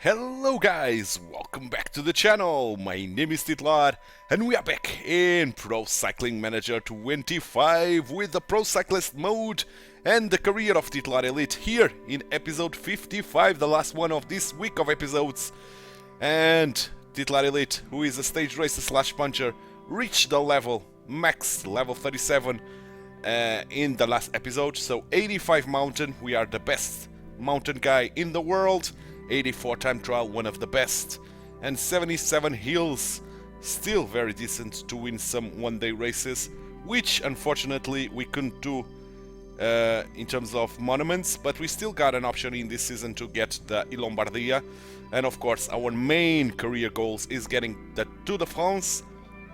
Hello guys, welcome back to the channel. My name is Titular and we are back in Pro Cycling Manager 25 with the Pro Cyclist mode and the career of TituElite here in episode 55, the last one of this week of episodes. And TituElite, who is a stage racer slash puncher, reached the max level 37 in the last episode. So 85 mountain, we are the best mountain guy in the world. 84 time trial, one of the best, and 77 hills, still very decent to win some one-day races, which unfortunately we couldn't do in terms of monuments, but we still got an option in this season to get the Lombardia. And of course our main career goals is getting the Tour de France,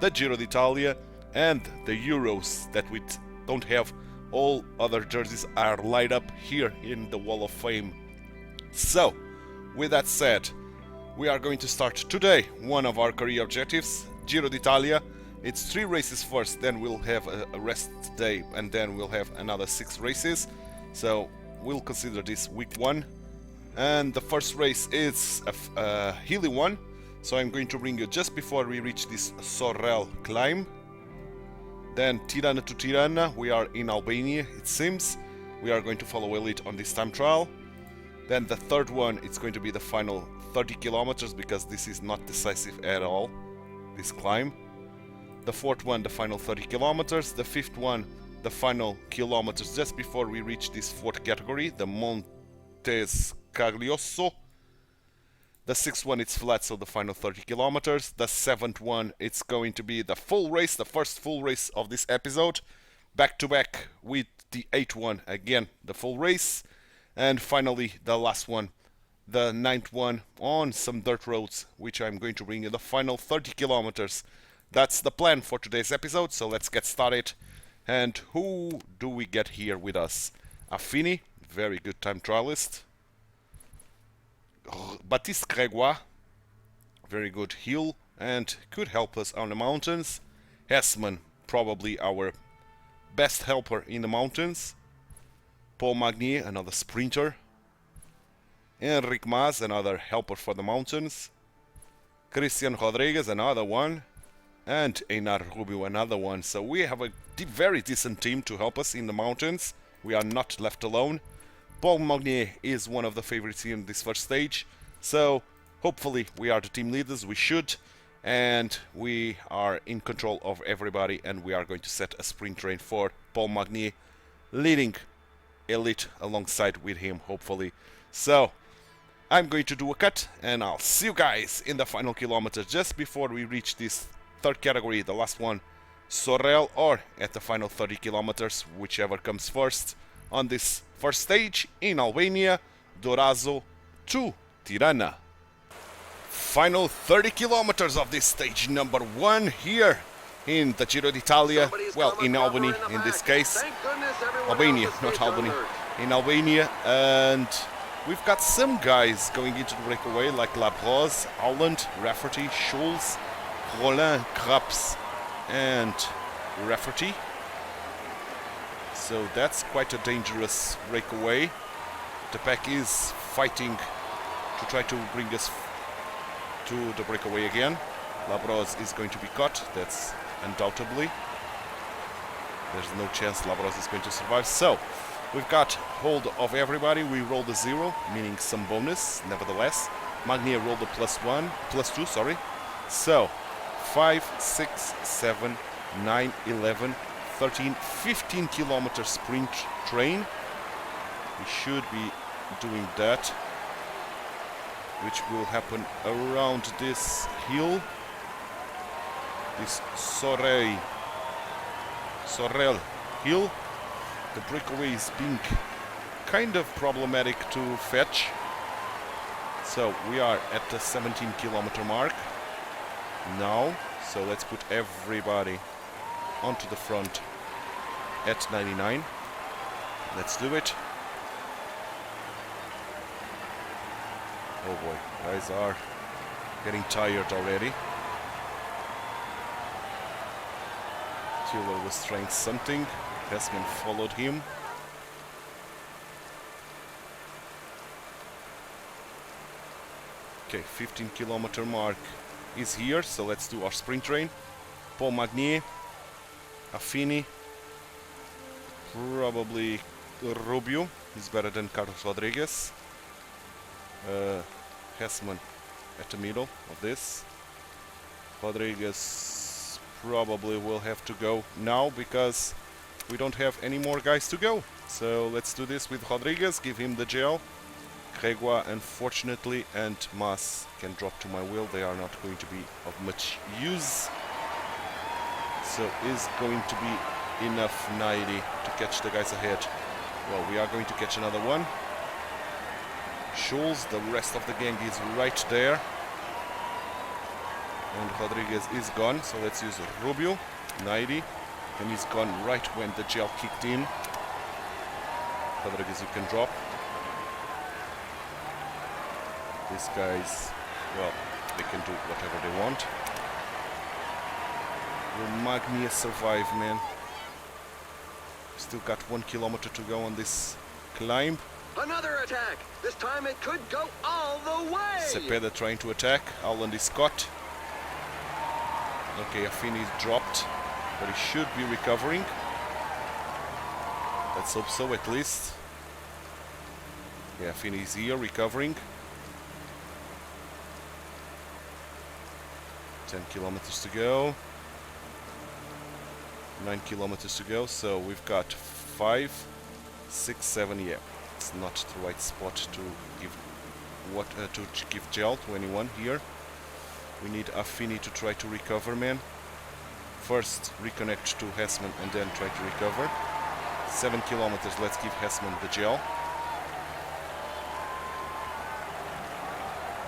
the Giro d'Italia, and the Euros that we don't have. All other jerseys are light up here in the Wall of Fame. So with that said, we are going to start today one of our career objectives, Giro d'Italia. It's 3 races first, then we'll have a rest day, and then we'll have another 6 races. So we'll consider this week 1. And the first race is a hilly one, so I'm going to bring you just before we reach this Sorel climb. Then Tirana to Tirana, we are in Albania, it seems. We are going to follow Elite on this time trial. Then the third one, it's going to be the final 30 kilometers, because this is not decisive at all, this climb. The fourth one, the final 30 kilometers. The fifth one, the final kilometers just before we reach this fourth category, the Montes Caglioso. The sixth one, it's flat, so the final 30 kilometers. The seventh one, it's going to be the full race, the first full race of this episode, back to back with the eighth one, again, the full race. And finally, the last one, the ninth one, on some dirt roads, which I'm going to bring you the final 30 kilometers. That's the plan for today's episode, so let's get started. And who do we get here with us? Affini, very good time trialist. Baptiste Grégoire, very good hill and could help us on the mountains. Hessman, probably our best helper in the mountains. Paul Magnier, another sprinter. Enric Mas, another helper for the mountains. Christian Rodriguez, another one. And Einar Rubio, another one. So we have a very decent team to help us in the mountains. We are not left alone. Paul Magnier is one of the favorites in this first stage. So hopefully we are the team leaders, we should. And we are in control of everybody, and we are going to set a sprint train for Paul Magnier, leading Elite alongside with him, hopefully. So I'm going to do a cut, and I'll see you guys in the final kilometer just before we reach this third category, the last one, Sorel, or at the final 30 kilometers, whichever comes first, on this first stage in Albania, Dorazo to Tirana. Final 30 kilometers of this stage number 1 here in the Giro d'Italia, well, in Albany in this case. Albania, not Albany. In Albania, and we've got some guys going into the breakaway like Labrosse, Howland, Rafferty, Schulz, Rollin, Krabs, and Rafferty. So that's quite a dangerous breakaway. The pack is fighting to try to bring us to the breakaway again. Labrosse is going to be caught, that's undoubtedly. There's no chance Labrosse is going to survive. So we've got hold of everybody. We rolled a 0, meaning some bonus, nevertheless. Magnier rolled a +2, sorry. So 5, 6, 7, 9, 11, 13, 15 kilometer sprint train. We should be doing that, which will happen around this hill, this Sorel hill. The breakaway is being kind of problematic to fetch. So we are at the 17 kilometer mark now. So let's put everybody onto the front at 99. Let's do it. Oh boy, guys are getting tired already. Titular was trying something. Hessman followed him. Okay, 15-kilometer mark is here, so let's do our sprint train. Paul Magnier, Affini, probably Rubio is better than Carlos Rodriguez. Hessman at the middle of this. Rodriguez probably will have to go now because we don't have any more guys to go. So let's do this with Rodriguez, give him the gel. Regua, unfortunately, and Mas can drop to my wheel. They are not going to be of much use. So is going to be enough 90 to catch the guys ahead. Well, we are going to catch another one. Schulz, the rest of the gang is right there. And Rodriguez is gone, so let's use Rubio, 90. And he's gone right when the gel kicked in. Rodriguez, you can drop. These guys, well, they can do whatever they want. Will Magnia survive, man? Still got 1 kilometer to go on this climb. Another attack! This time it could go all the way! Cepeda trying to attack. Alan is caught. Okay, Affini is dropped, but he should be recovering. Let's hope so, at least. Yeah, Affini is here, recovering. 10 kilometers to go. 9 kilometers to go, so we've got 5, 6, 7, yeah. It's not the right spot to give gel to anyone here. We need Affini to try to recover, man. First reconnect to Hessman and then try to recover. 7 kilometers, let's give Hessman the gel.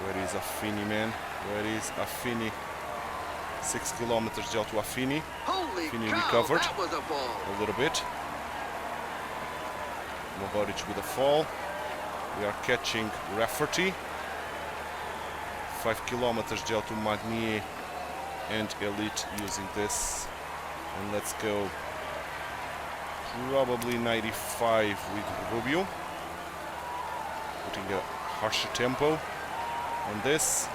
Where is Affini, man? Where is Affini? 6 kilometers gel to Affini. Holy Affini cow, recovered that was a ball. a little bit. Novaric with a fall. We are catching Rafferty. 5 kilometers gel to Magnier and Elite using this. And let's go probably 95 with Rubio. Putting a harsher tempo on this.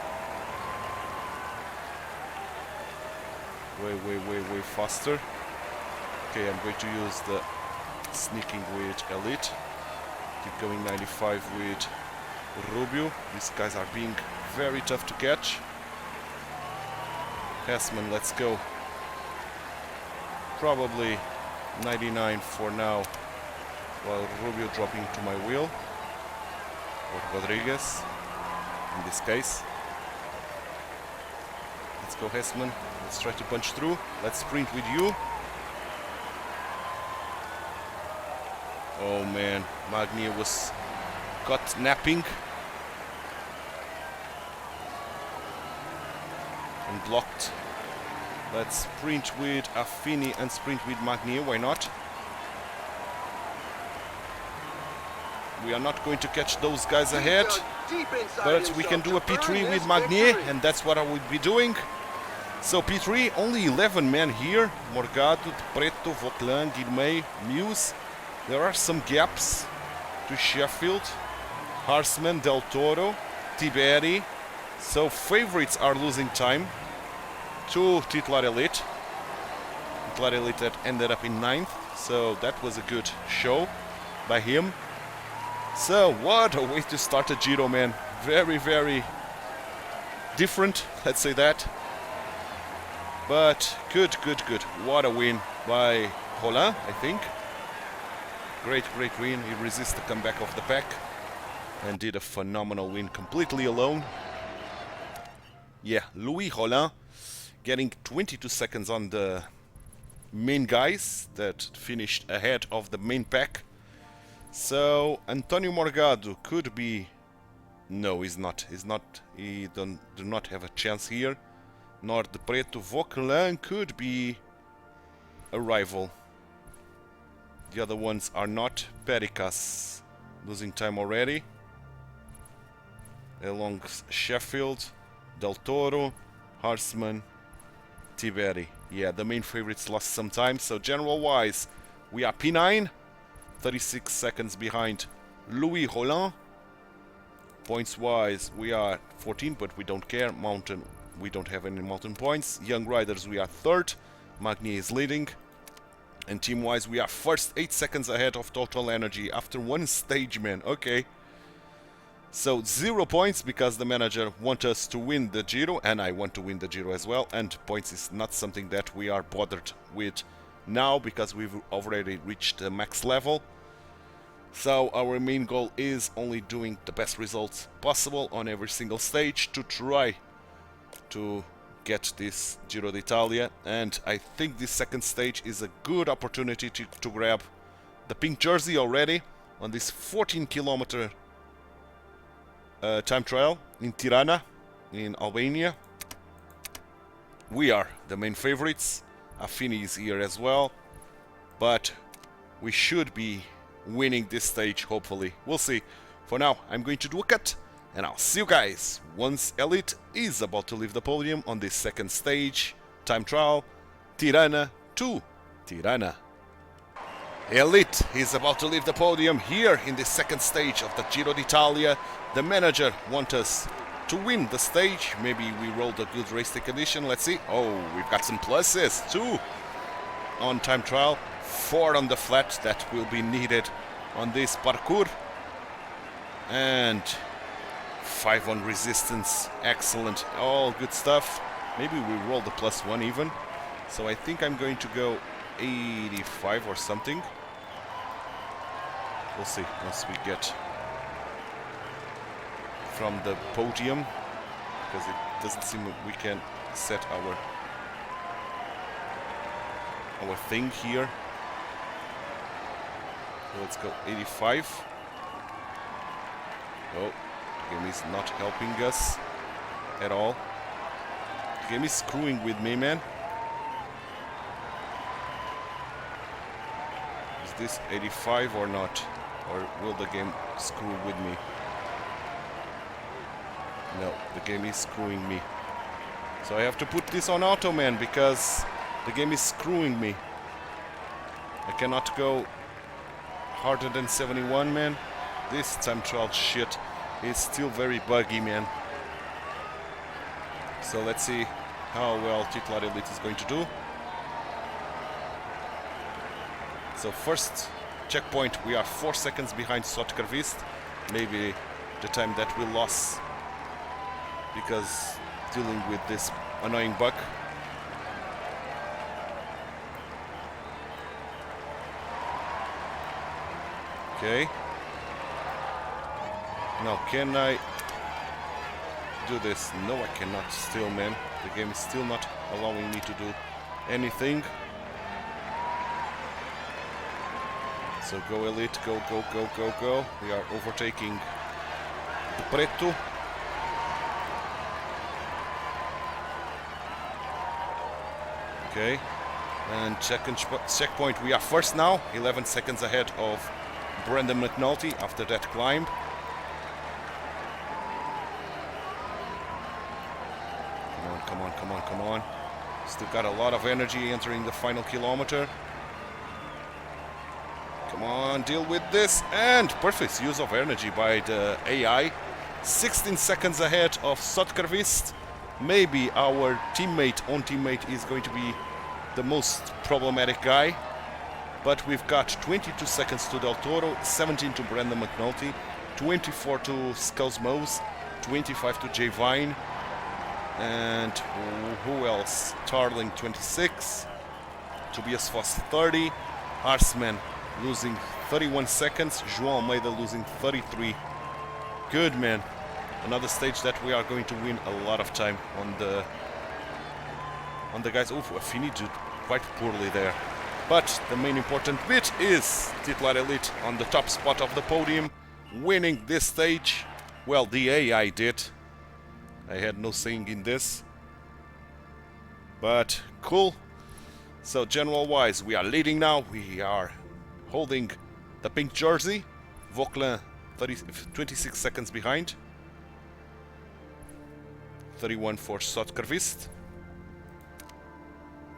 Way faster. Okay, I'm going to use the sneaking with Elite. Keep going 95 with Rubio. These guys are being very tough to catch. Hessman, let's go. Probably 99 for now, while Rubio dropping to my wheel. Or Rodriguez, in this case. Let's go, Hessman. Let's try to punch through. Let's sprint with you. Oh man, Magnier was caught napping and blocked. Let's sprint with Affini and sprint with Magnier, why not? We are not going to catch those guys ahead, but we can do a P3 with Magnier, and that's what I would be doing. So P3, only 11 men here. Morgado, Preto, Vauquelin, Guillemey, Muse. There are some gaps to Sheffield, Harsman, Del Toro, Tiberi. So favorites are losing time to Titular Elite. Titular Elite that ended up in 9th. So that was a good show by him. So what a way to start a Giro, man. Very, very different, let's say that. But good. What a win by Rollin, I think. Great win. He resisted the comeback of the pack and did a phenomenal win completely alone. Yeah, Louis Rollin getting 22 seconds on the main guys that finished ahead of the main pack. So Antonio Morgado could be... No, he's not. He do not have a chance here. Nor the Preto. Vauquelin could be a rival. The other ones are not. Pericas losing time already. Along Sheffield, Del Toro, Harsman, Tiberi. Yeah, the main favorites lost some time. So general wise, we are P9, 36 seconds behind Louis Rollin. Points wise, we are 14, but we don't care. Mountain, we don't have any mountain points. Young Riders, we are third. Magni is leading. And team wise, we are first, 8 seconds ahead of Total Energy after one stage, man. Okay. So 0 points because the manager wants us to win the Giro, and I want to win the Giro as well. And points is not something that we are bothered with now because we've already reached the max level. So our main goal is only doing the best results possible on every single stage to try to get this Giro d'Italia. And I think this second stage is a good opportunity to grab the pink jersey already on this 14-kilometer time trial in Tirana in Albania. We are the main favorites. Affini is here as well, but we should be winning this stage, hopefully. We'll see. For now, I'm going to do a cut, and I'll see you guys once Elite is about to leave the podium on this second stage, time trial, Tirana to Tirana. Elite is about to leave the podium here in the second stage of the Giro d'Italia. The manager wants us to win the stage. Maybe we rolled a good race day condition. Let's see. Oh, we've got some pluses. 2 on time trial, 4 on the flat that will be needed on this parkour, and 5 on resistance. Excellent. All good stuff. Maybe we rolled a +1 even. So I think I'm going to go 85 or something. We'll see once we get from the podium, because it doesn't seem we can set our thing here. So let's go 85. Oh, the game is not helping us at all. The game is screwing with me, man. Is this 85 or not? Or will the game screw with me? No, the game is screwing me. So I have to put this on auto, man, because the game is screwing me. I cannot go harder than 71, man. This time trial shit is still very buggy, man. So let's see how well Titular Elite is going to do. So first checkpoint, we are 4 seconds behind Sotkarvist. Maybe the time that we lost because dealing with this annoying bug. Okay. Now, can I do this? No, I cannot still, man. The game is still not allowing me to do anything. So go Elite, go, go, go, go, go. We are overtaking the Preto. Okay, and checkpoint, we are first now, 11 seconds ahead of Brendan McNulty after that climb. Come on, come on, come on, come on. Still got a lot of energy entering the final kilometer. Come on, deal with this, and perfect use of energy by the AI. 16 seconds ahead of Sotkarvist. Maybe our own teammate is going to be the most problematic guy, but we've got 22 seconds to Del Toro, 17 to Brendan McNulty, 24 to Skulls 25 to J Vine, and who else? Tarling 26, Tobias Foss 30, Arsman losing 31 seconds, João Almeida losing 33. Good, man. Another stage that we are going to win a lot of time on the guys. Oh, Affini did quite poorly there. But the main important bit is Titular Elite on the top spot of the podium, winning this stage. Well, the AI did. I had no saying in this. But cool. So general wise, we are leading now. We are holding the pink jersey. Vauquelin 26 seconds behind. 31 for Sotkarvist.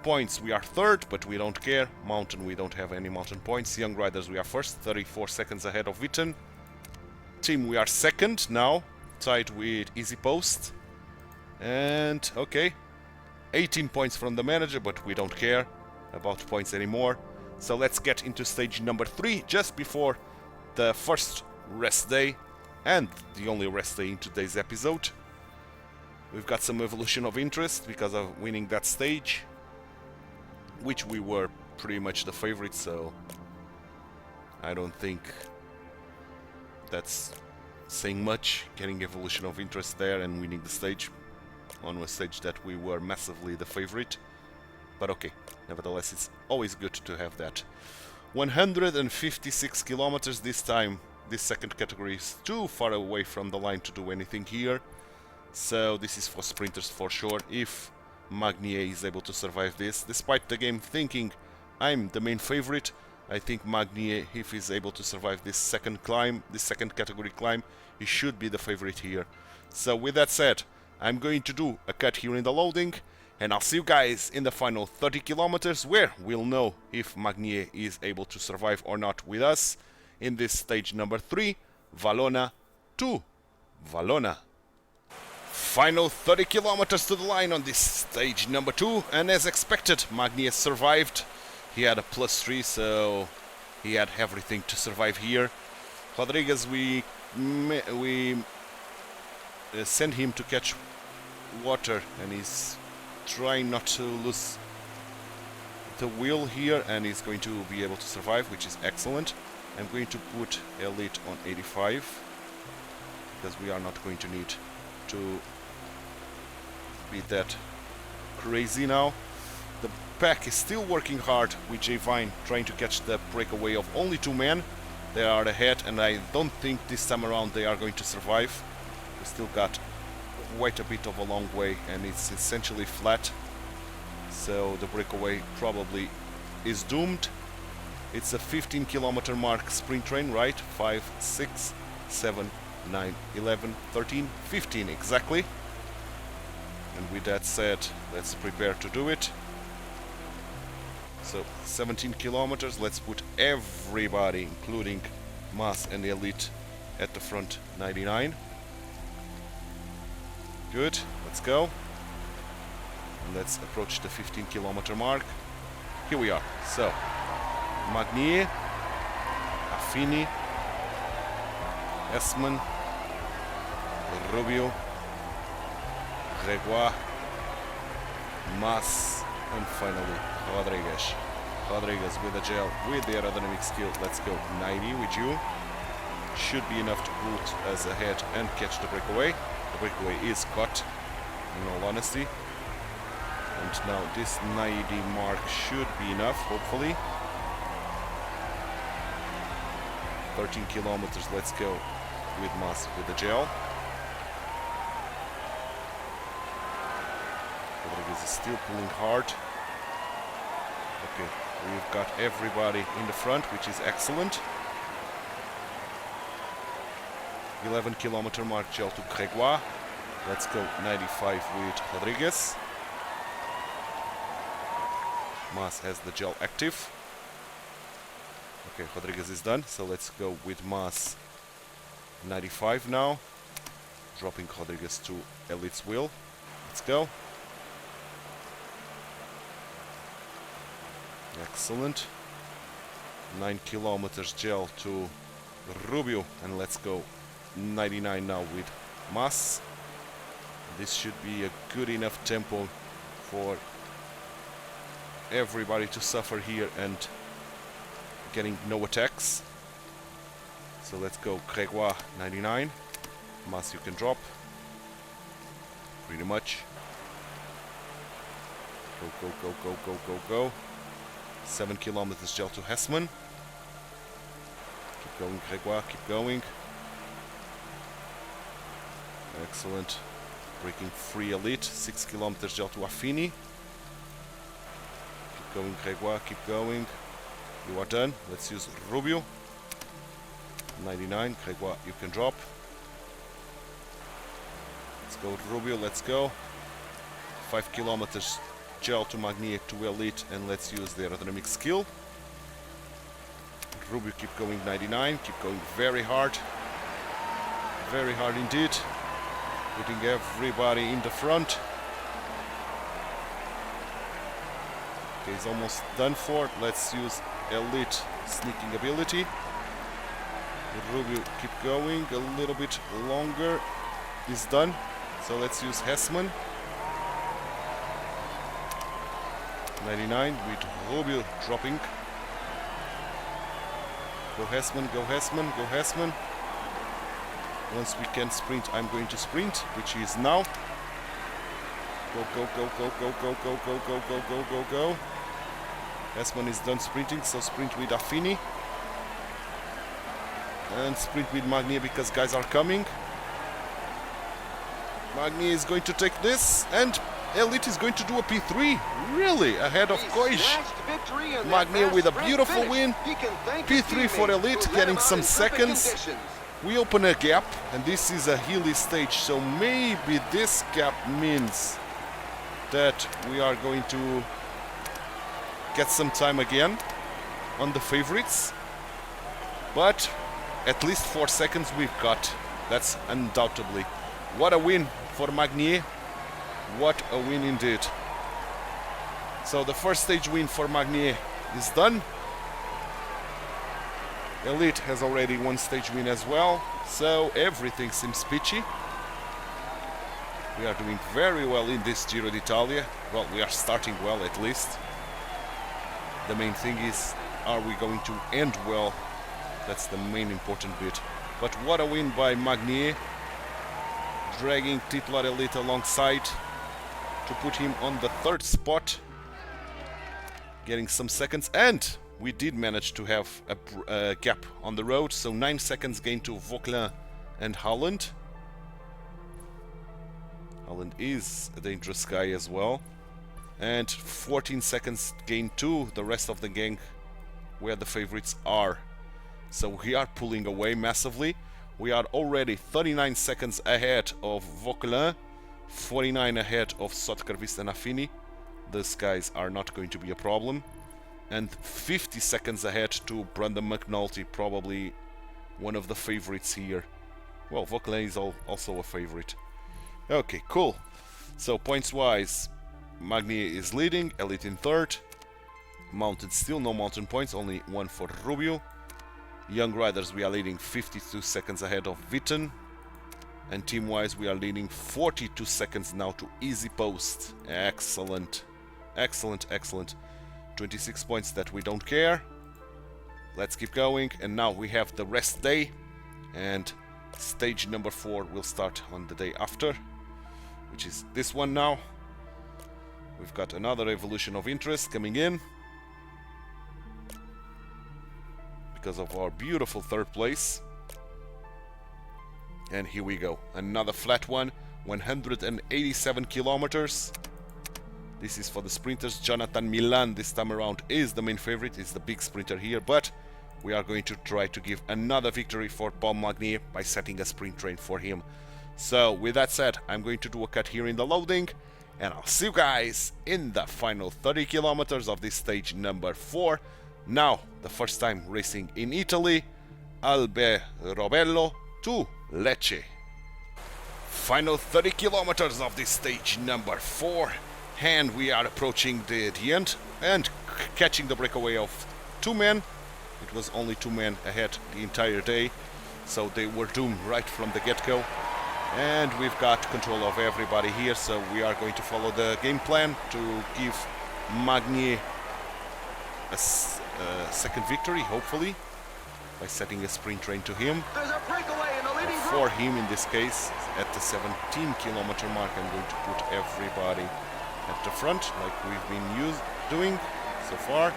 Points, we are third, but we don't care. Mountain, we don't have any mountain points. Young Riders, we are first, 34 seconds ahead of Witten. Team, we are second now, tied with Easy Post. And okay, 18 points from the manager, but we don't care about points anymore. So let's get into stage number 3 just before the first rest day and the only rest day in today's episode. We've got some evolution of interest because of winning that stage, which we were pretty much the favorite, so I don't think that's saying much, getting evolution of interest there and winning the stage on a stage that we were massively the favorite. But okay, nevertheless, it's always good to have that. 156 kilometers this time. This second category is too far away from the line to do anything here. So this is for sprinters for sure, if Magnier is able to survive this. Despite the game thinking I'm the main favorite, I think Magnier, if he's able to survive this second climb, this second category climb, he should be the favorite here. So with that said, I'm going to do a cut here in the loading, and I'll see you guys in the final 30 kilometers, where we'll know if Magnier is able to survive or not with us in this stage number 3, Valona to Valona. Final 30 kilometers to the line on this stage number 2, and as expected, Magnier survived. He had a +3, so he had everything to survive here. Rodriguez, we sent him to catch water, and he's trying not to lose the wheel here, and he's going to be able to survive, which is excellent. I'm going to put Elite on 85 because we are not going to need to be that crazy now. The pack is still working hard with J Vine, trying to catch the breakaway of only 2 men. They are ahead, and I don't think this time around they are going to survive. We still got quite a bit of a long way, and it's essentially flat, so the breakaway probably is doomed. It's a 15 kilometer mark sprint train, right? 5, 6, 7, 9, 11, 13, 15 exactly. And with that said, let's prepare to do it. So 17 kilometers, let's put everybody, including Mas and Elite, at the front 99. Good, let's go. And let's approach the 15 kilometer mark. Here we are. So, Magnier, Affini, Esman, Rubio, Gregoire, Mas, and finally Rodriguez. Rodriguez with the gel, with the aerodynamic skill. Let's go 90 with you. Should be enough to put us ahead and catch the breakaway. The breakaway is caught, in all honesty. And now this 90 mark should be enough, hopefully. 13 kilometers, let's go with Mas with the gel. Rodriguez is still pulling hard. Okay, we've got everybody in the front, which is excellent. 11 kilometer mark, gel to Gregoire. Let's go 95 with Rodriguez. Mas has the gel active. Okay, Rodriguez is done, so let's go with Mas 95 now. Dropping Rodriguez to Elite's wheel. Let's go. Excellent. 9 kilometers gel to Rubio, and let's go 99 now with Mas. This should be a good enough tempo for everybody to suffer here and getting no attacks. So let's go Gregoire 99. Mas, you can drop. Pretty much. Go, go, go, go, go, go, go. 7 kilometers gel to Hessman. Keep going, Gregoire, keep going. Excellent. Breaking free Elite. 6 kilometers gel to Affini. Keep going, Gregoire, keep going. You are done. Let's use Rubio. 99. Gregoire, you can drop. Let's go Rubio, let's go. 5 kilometers gel to Magnier to Elite, and let's use the aerodynamic skill. Rubio, keep going 99. Keep going very hard. Very hard indeed. Putting everybody in the front. Okay, he's almost done for. Let's use elite sneaking ability. Rubio keep going a little bit longer. He's done. So let's use Hessman. 99 with Rubio dropping. Go Hessman, go Hessman, go Hessman. Once we can sprint, I'm going to sprint, which is now. Go, go, go, go, go, go, go, go, go, go, go, go, go. Hessman is done sprinting, so sprint with Affini. And sprint with Magnier because guys are coming. Magnier is going to take this, and Elite is going to do a P3. Really? Ahead of Koij. Magnier with a beautiful win. P3 for Elite, getting some seconds. We open a gap, and this is a hilly stage, so maybe this gap means that we are going to get some time again on the favorites. But at least 4 seconds we've got. That's undoubtedly. What a win for Magnier. What a win indeed. So the first stage win for Magnier is done. Elite has already one stage win as well. So everything seems peachy. We are doing very well in this Giro d'Italia. Well, we are starting well at least. The main thing is, are we going to end well? That's the main important bit. But what a win by Magnier, dragging Titular Elite alongside to put him on the 3rd spot, getting some seconds, and we did manage to have a gap on the road, so 9 seconds gain to Vauquelin and Holland. Holland is a dangerous guy as well, and 14 seconds gain to the rest of the gang where the favorites are. So we are pulling away massively. We are already 39 seconds ahead of Vauquelin, 49 ahead of Sotkervist and Affini. These guys are not going to be a problem. And 50 seconds ahead to Brandon McNulty, probably one of the favorites here. Well, Vauquelin is also a favorite. Okay, cool. So points-wise, Magnier is leading, Elite in 3rd. Mountain still no mountain points, only 1 for Rubio. Young Riders, we are leading 52 seconds ahead of Witten. And team-wise, we are leading 42 seconds now to Easy Post. Excellent. Excellent, excellent. 26 points that we don't care. Let's keep going. And now we have the rest day. And stage number 4 will start on the day after, which is this one now. We've got another evolution of interest coming in because of our beautiful 3rd place. And here we go, another flat one, 187 kilometers. This is for the sprinters. Jonathan Milan this time around is the main favorite, is the big sprinter here, but we are going to try to give another victory for Paul Magnier by setting a sprint train for him. So with that said, I'm going to do a cut here in the loading, and I'll see you guys in the final 30 kilometers of this stage number 4. Now, the first time racing in Italy, Alberobello to Lecce. Final 30 kilometers of this stage number 4, and we are approaching the end and catching the breakaway of 2 men. It was only 2 men ahead the entire day, so they were doomed right from the get-go. And we've got control of everybody here, so we are going to follow the game plan to give Magnier a second victory, hopefully, by setting a sprint train to him. There's a breakaway in the leading group. For him in this case, at the 17-kilometer mark, I'm going to put everybody at the front, like we've been doing so far.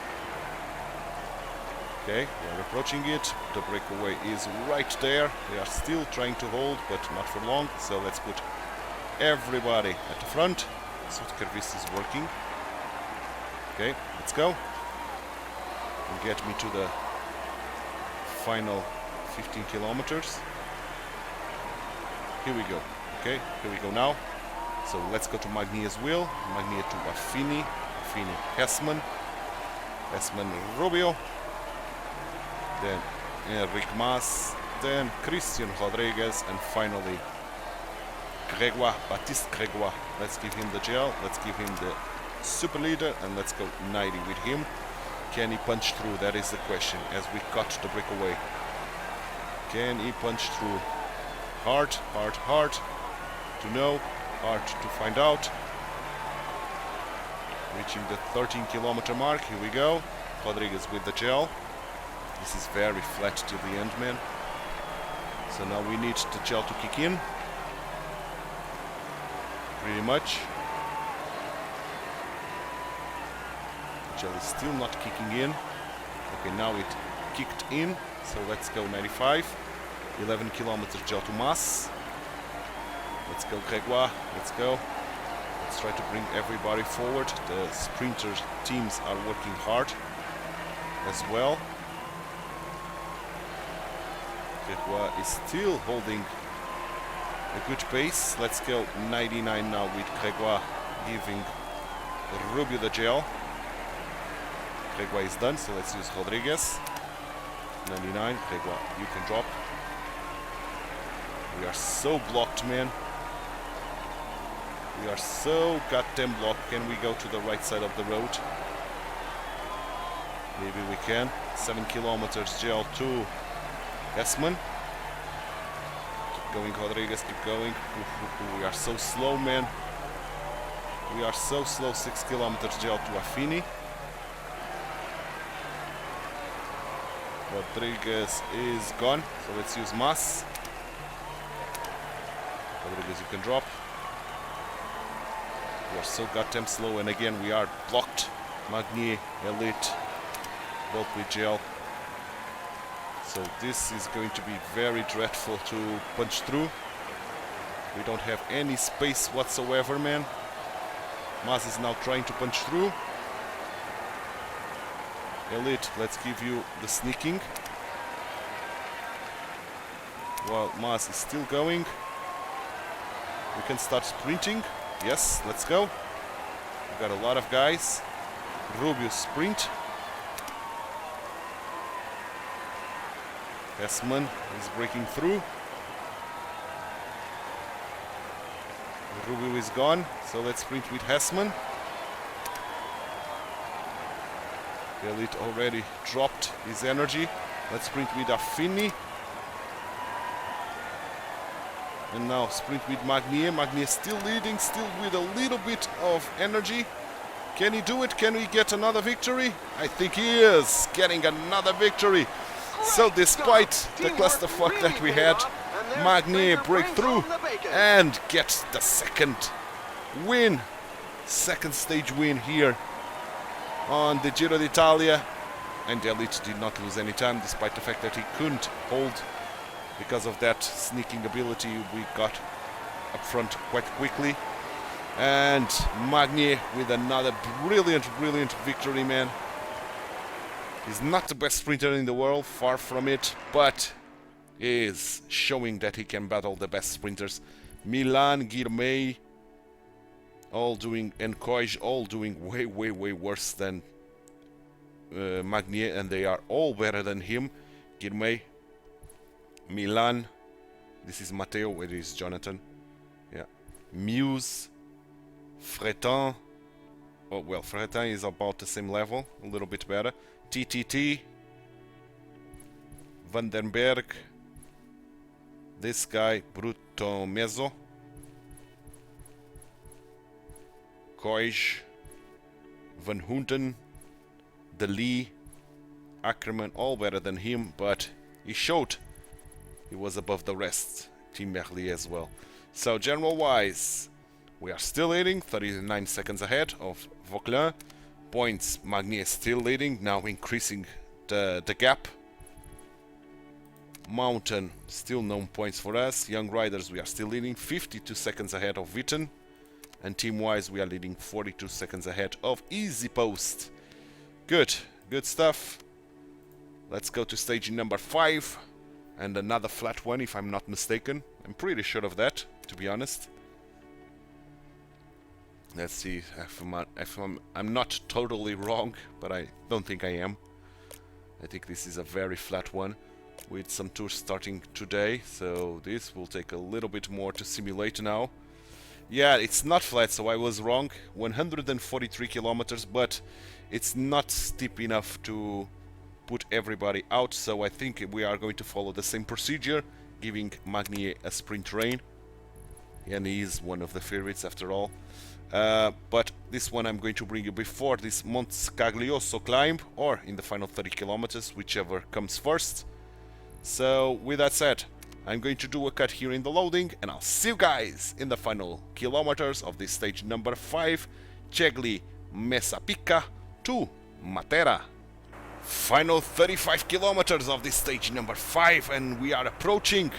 Okay, we're approaching it. The breakaway is right there. They are still trying to hold, but not for long. So let's put everybody at the front. Sotkervist is working. Okay, let's go. And get me to the final 15 kilometers. Here we go. Okay, here we go now. So let's go to Magnier's wheel. Magnier to Affini. Affini Hessman. Hessman Rubio. Then Enric Mas. Then Christian Rodriguez. And finally Grégoire, Baptiste Grégoire. Let's give him the gel. Let's give him the super leader, and let's go 90 with him. Can he punch through? That is the question as we cut the breakaway. Can he punch through? Hard, hard, hard to know, hard to find out. Reaching the 13-kilometer mark. Here we go. Rodriguez with the gel. This is very flat till the end, man. So now we need the gel to kick in. Pretty much. The gel is still not kicking in. Okay, now it kicked in. So let's go 95. 11 kilometers gel to mass. Let's go, Grégoire. Let's go. Let's try to bring everybody forward. The sprinter teams are working hard as well. Grégoire is still holding a good pace. Let's go 99 now with Grégoire giving Rubio the gel. Grégoire is done, so let's use Rodriguez. 99, Grégoire, you can drop. We are so blocked, man. We are so goddamn blocked. Can we go to the right side of the road? Maybe we can. 7 kilometers gel to Hessman. Keep going, Rodriguez, keep going. We are so slow, man. We are so slow. 6 kilometers gel to Affini. Rodriguez is gone, so let's use Mas. Rodriguez, you can drop. We are so goddamn slow, and again we are blocked. Magnier, Elite, both with gel. So this is going to be very dreadful to punch through. We don't have any space whatsoever, man. Mas is now trying to punch through. Elite, let's give you the sneaking. While Mas is still going. We can start sprinting. Yes, let's go. We've got a lot of guys. Rubio sprint. Hessman is breaking through. Rubio is gone, so let's sprint with Hessman. Elite already dropped his energy. Let's sprint with Affini. And now sprint with Magnier. Magnier still leading, still with a little bit of energy. Can he do it? Can we get another victory? I think he is getting another victory. So despite the clusterfuck that we had, Magnier break through and gets the second win. Second stage win here on the Giro d'Italia. And Elite did not lose any time, despite the fact that he couldn't hold. Because of that sneaking ability, we got up front quite quickly. And Magnier with another brilliant victory, man. He's not the best sprinter in the world, far from it, but is showing that he can battle the best sprinters. Milan, Girmay, all doing, and Koij, all doing way worse than Magnier, and they are all better than him. Girmay, Milan, this is Matteo, where is Jonathan? Yeah. Muse, Fretin. Oh, well, Fretin is about the same level, a little bit better. TTT, Vandenberg, this guy, Bruto Mezzo, Koij, Van Houten, De Lee, Ackerman, all better than him, but he showed he was above the rest. Team Merlier as well. So general-wise, we are still leading, 39 seconds ahead of Vauquelin. Points, Magnier still leading, now increasing the gap. Mountain, still no points for us. Young Riders, we are still leading, 52 seconds ahead of Witten. And team-wise, we are leading 42 seconds ahead of Easy Post. Good stuff. Let's go to stage number 5. And another flat one, if I'm not mistaken. I'm pretty sure of that, to be honest. Let's see if I'm not totally wrong, but I don't think I am. I think this is a very flat one. with some tours starting today, so this will take a little bit more to simulate now. Yeah, it's not flat, so I was wrong. 143 kilometers, but it's not steep enough to put everybody out, so I think we are going to follow the same procedure, giving Magnier a sprint rain. And he is one of the favorites after all. But this one I'm going to bring you before this Monte Scaglioso climb, or in the final 30 kilometers, whichever comes first. So with that said, I'm going to do a cut here in the loading, and I'll see you guys in the final kilometers of this stage number 5, Cegli Mesa Picca to Matera. Final 35 kilometers of this stage number 5, and we are approaching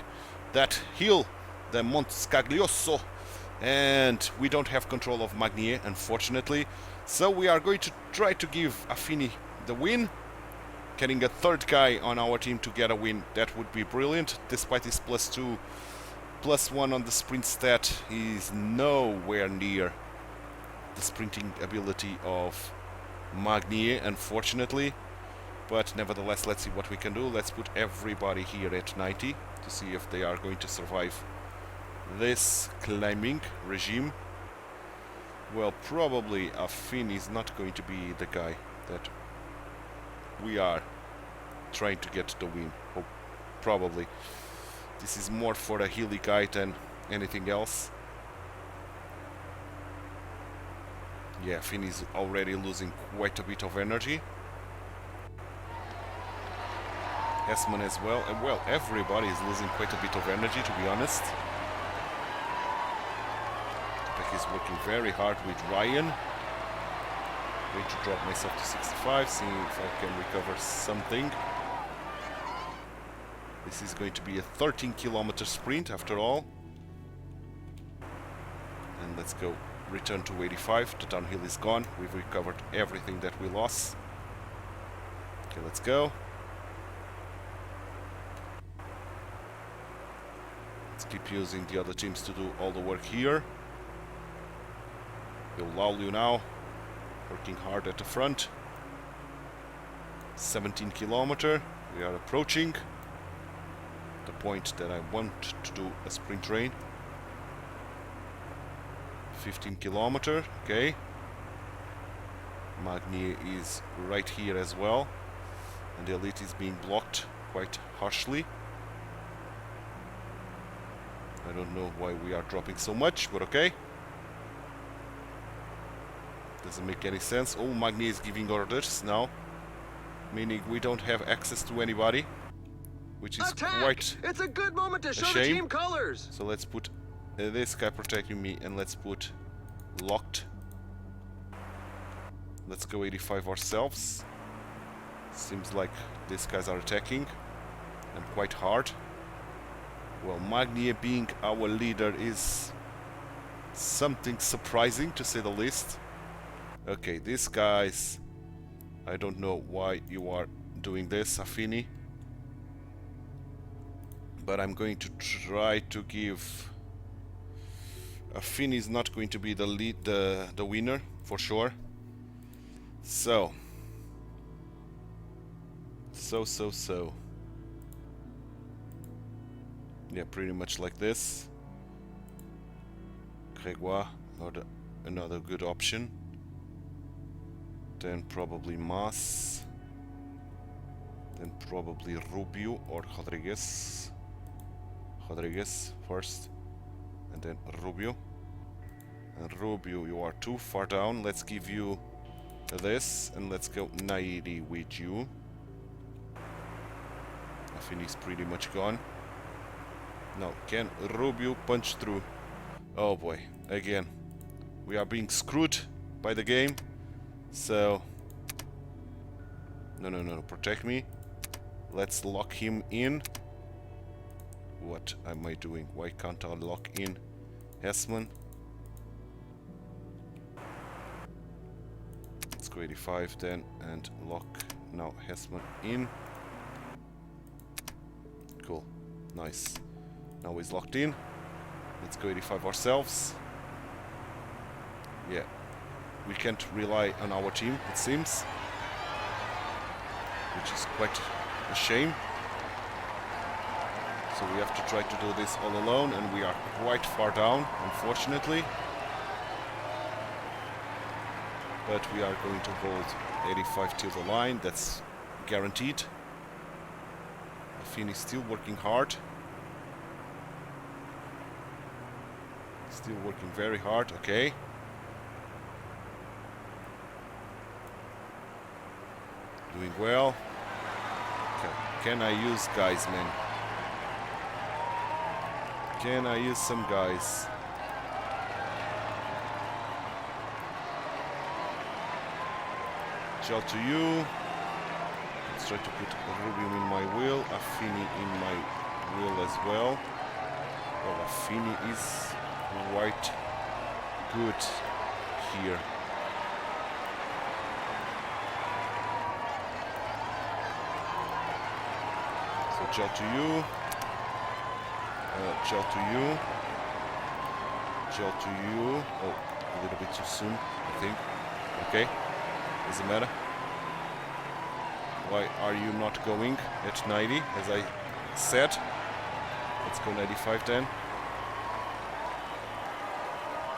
that hill, the Monte Scaglioso, and we don't have control of Magnier, unfortunately, so we are going to try to give Affini the win. Getting a third guy on our team to get a win, that would be brilliant. Despite his +2, +1 on the sprint stat, he's nowhere near the sprinting ability of Magnier, unfortunately. But nevertheless, let's see what we can do. Let's put everybody here at 90 to see if they are going to survive this climbing regime. Well, probably Affini is not going to be the guy that we are trying to get the win. Oh, probably. This is more for a hilly guy than anything else. Yeah, Finn is already losing quite a bit of energy. Hessman as well. And well, everybody is losing quite a bit of energy, to be honest. Beck is working very hard with Ryan. Going to drop myself to 65, seeing if I can recover something. This is going to be a 13-kilometer sprint after all. And let's go. Return to 85. The downhill is gone. We've recovered everything that we lost. Okay, let's go. Let's keep using the other teams to do all the work here. Eulaulio now, working hard at the front. 17 kilometer. We are approaching the point that I want to do a sprint rain. 15 kilometer, okay. Magnier is right here as well, and the elite is being blocked quite harshly. I don't know why we are dropping so much, but okay. Doesn't make any sense. Oh, Magnier is giving orders now, meaning we don't have access to anybody, which is quite it's a good moment to show shame. the team colors. So let's put this guy protecting me, and let's put locked. Let's go 85 ourselves. Seems like these guys are attacking, and quite hard. Well, Magnier being our leader is something surprising, to say the least. Okay, these guys, I don't know why you are doing this, Affini, but I'm going to try to give... Affini is not going to be the lead, the winner for sure. So. Yeah, pretty much like this. Grégoire, or another good option. Then probably Mas. Then probably Rubio or Rodriguez. Rodriguez first. And then Rubio. And Rubio, you are too far down. Let's give you this, and let's go 90 with you. I think he's pretty much gone. Now, can Rubio punch through? Oh boy, again. We are being screwed by the game. So... No, protect me. Let's lock him in. What am I doing? Why can't I lock in Hessman? Let's go 85 then and lock now Hessman in. Cool. Nice. Now he's locked in. Let's go 85 ourselves. Yeah. We can't rely on our team, it seems. Which is quite a shame. So we have to try to do this all alone, and we are quite far down, unfortunately. But we are going to hold 85 till the line, that's guaranteed. Affini is still working hard. Still working very hard, okay. Doing well. Okay. Can I use guys, man? Can I use some guys? Gel to you. Let's try to put Rubium in my wheel, Affini in my wheel as well. Well, Affini is quite good here. So gel to you. Gel to you. Gel to you. Oh, a little bit too soon, I think. Okay, doesn't matter. Why are you not going at 90, as I said? Let's go 95 then.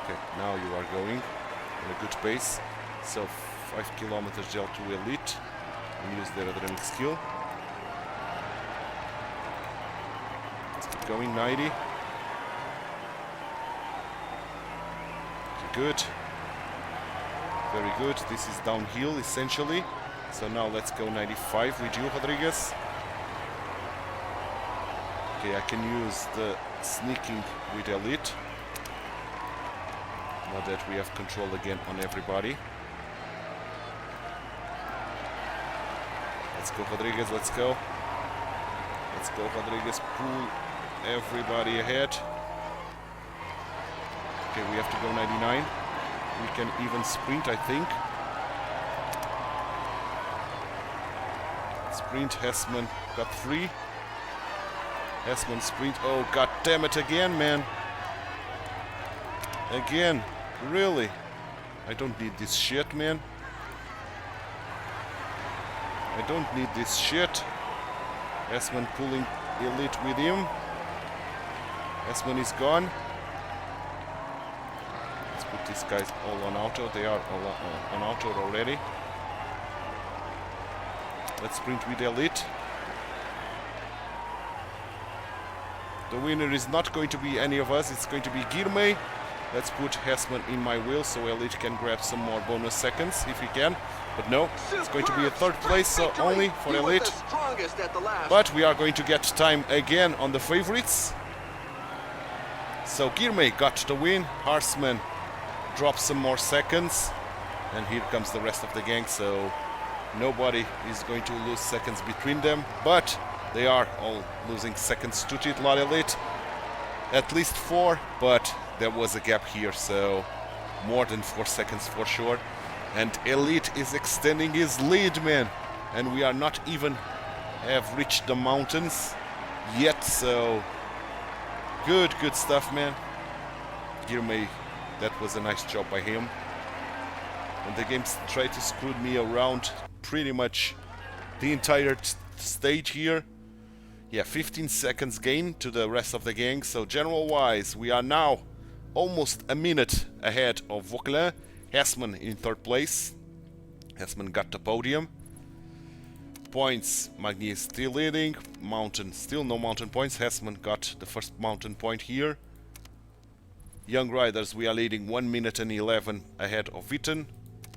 Okay, now you are going in a good pace. So 5 kilometers gel to elite. And use their aerodynamic skill. Let's keep going, 90. Good. Very good. This is downhill essentially. So now let's go 95 with you, Rodriguez. Okay, I can use the sneaking with elite. Now that we have control again on everybody. Let's go, Rodriguez, let's go. Let's go, Rodriguez, pull everybody ahead. Okay, we have to go 99. We can even sprint, I think. Sprint, Hessman got 3. Hessman sprint, oh god damn it again, man. Again, really? I don't need this shit, man. I don't need this shit. Hessman pulling elite with him. Hessman is gone. Let's put these guys all on auto. They are all on auto already. Let's sprint with elite. The winner is not going to be any of us. It's going to be Girmay. Let's put Hessman in my wheel so elite can grab some more bonus seconds if he can. But no, it's going to be a third place, so only for elite. But we are going to get time again on the favorites. So Girmay got the win. Harsman dropped some more seconds. And here comes the rest of the gang, so nobody is going to lose seconds between them. But they are all losing seconds to Titular elite. At least 4, but there was a gap here, so more than 4 seconds for sure. And elite is extending his lead, man. And we are not even have reached the mountains yet, so good stuff, man. Girmay, that was a nice job by him. And the game tried to screw me around pretty much the entire stage here. Yeah, 15 seconds gain to the rest of the gang. So general wise, we are now almost a minute ahead of Vauquelin. Hessman in 3rd place. Hessman got the podium. Points, Magny is still leading. Mountain, still no mountain points. Hessman got the first mountain point here. Young riders, we are leading 1 minute and 11 ahead of Witten.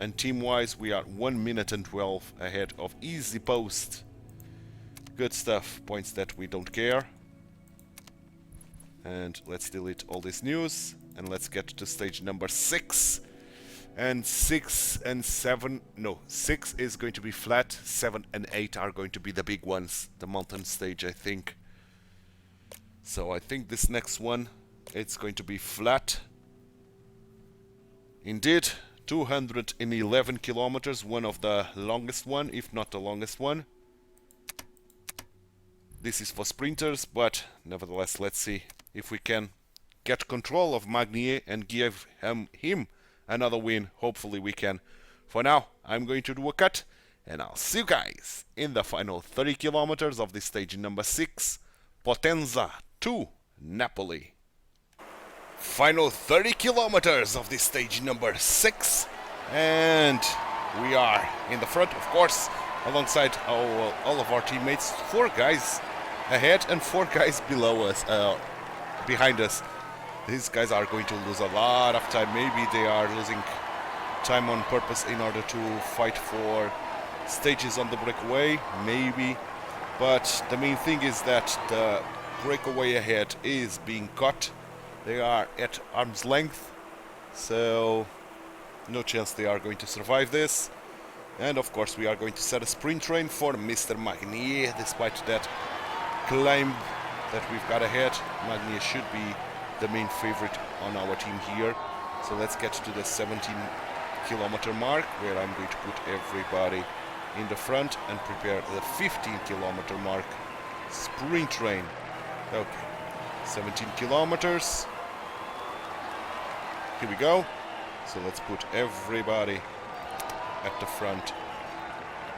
And team-wise, we are 1 minute and 12 ahead of Easy Post. Good stuff, points that we don't care. And let's delete all this news. And let's get to stage number 6. And 6 and 7, no, 6 is going to be flat, 7 and 8 are going to be the big ones, the mountain stage, I think. So I think this next one, it's going to be flat. Indeed, 211 kilometers, one of the longest one, if not the longest one. This is for sprinters, but nevertheless, let's see if we can get control of Magnier and give him another win. Hopefully we can. For now, I'm going to do a cut, and I'll see you guys in the final 30 kilometers of this stage number 6. Potenza to Napoli. Final 30 kilometers of this stage number 6, and we are in the front, of course, alongside all of our teammates. 4 guys ahead and 4 guys below us, behind us. These guys are going to lose a lot of time. Maybe they are losing time on purpose in order to fight for stages on the breakaway, maybe. But the main thing is that the breakaway ahead is being cut. They are at arm's length, so no chance they are going to survive this. And of course we are going to set a sprint train for Mr. Magnier. Despite that climb that we've got ahead, Magnier should be the main favorite on our team here. So let's get to the 17-kilometer mark, where I'm going to put everybody in the front and prepare the 15-kilometer mark sprint train. Okay, 17 kilometers. Here we go. So let's put everybody at the front.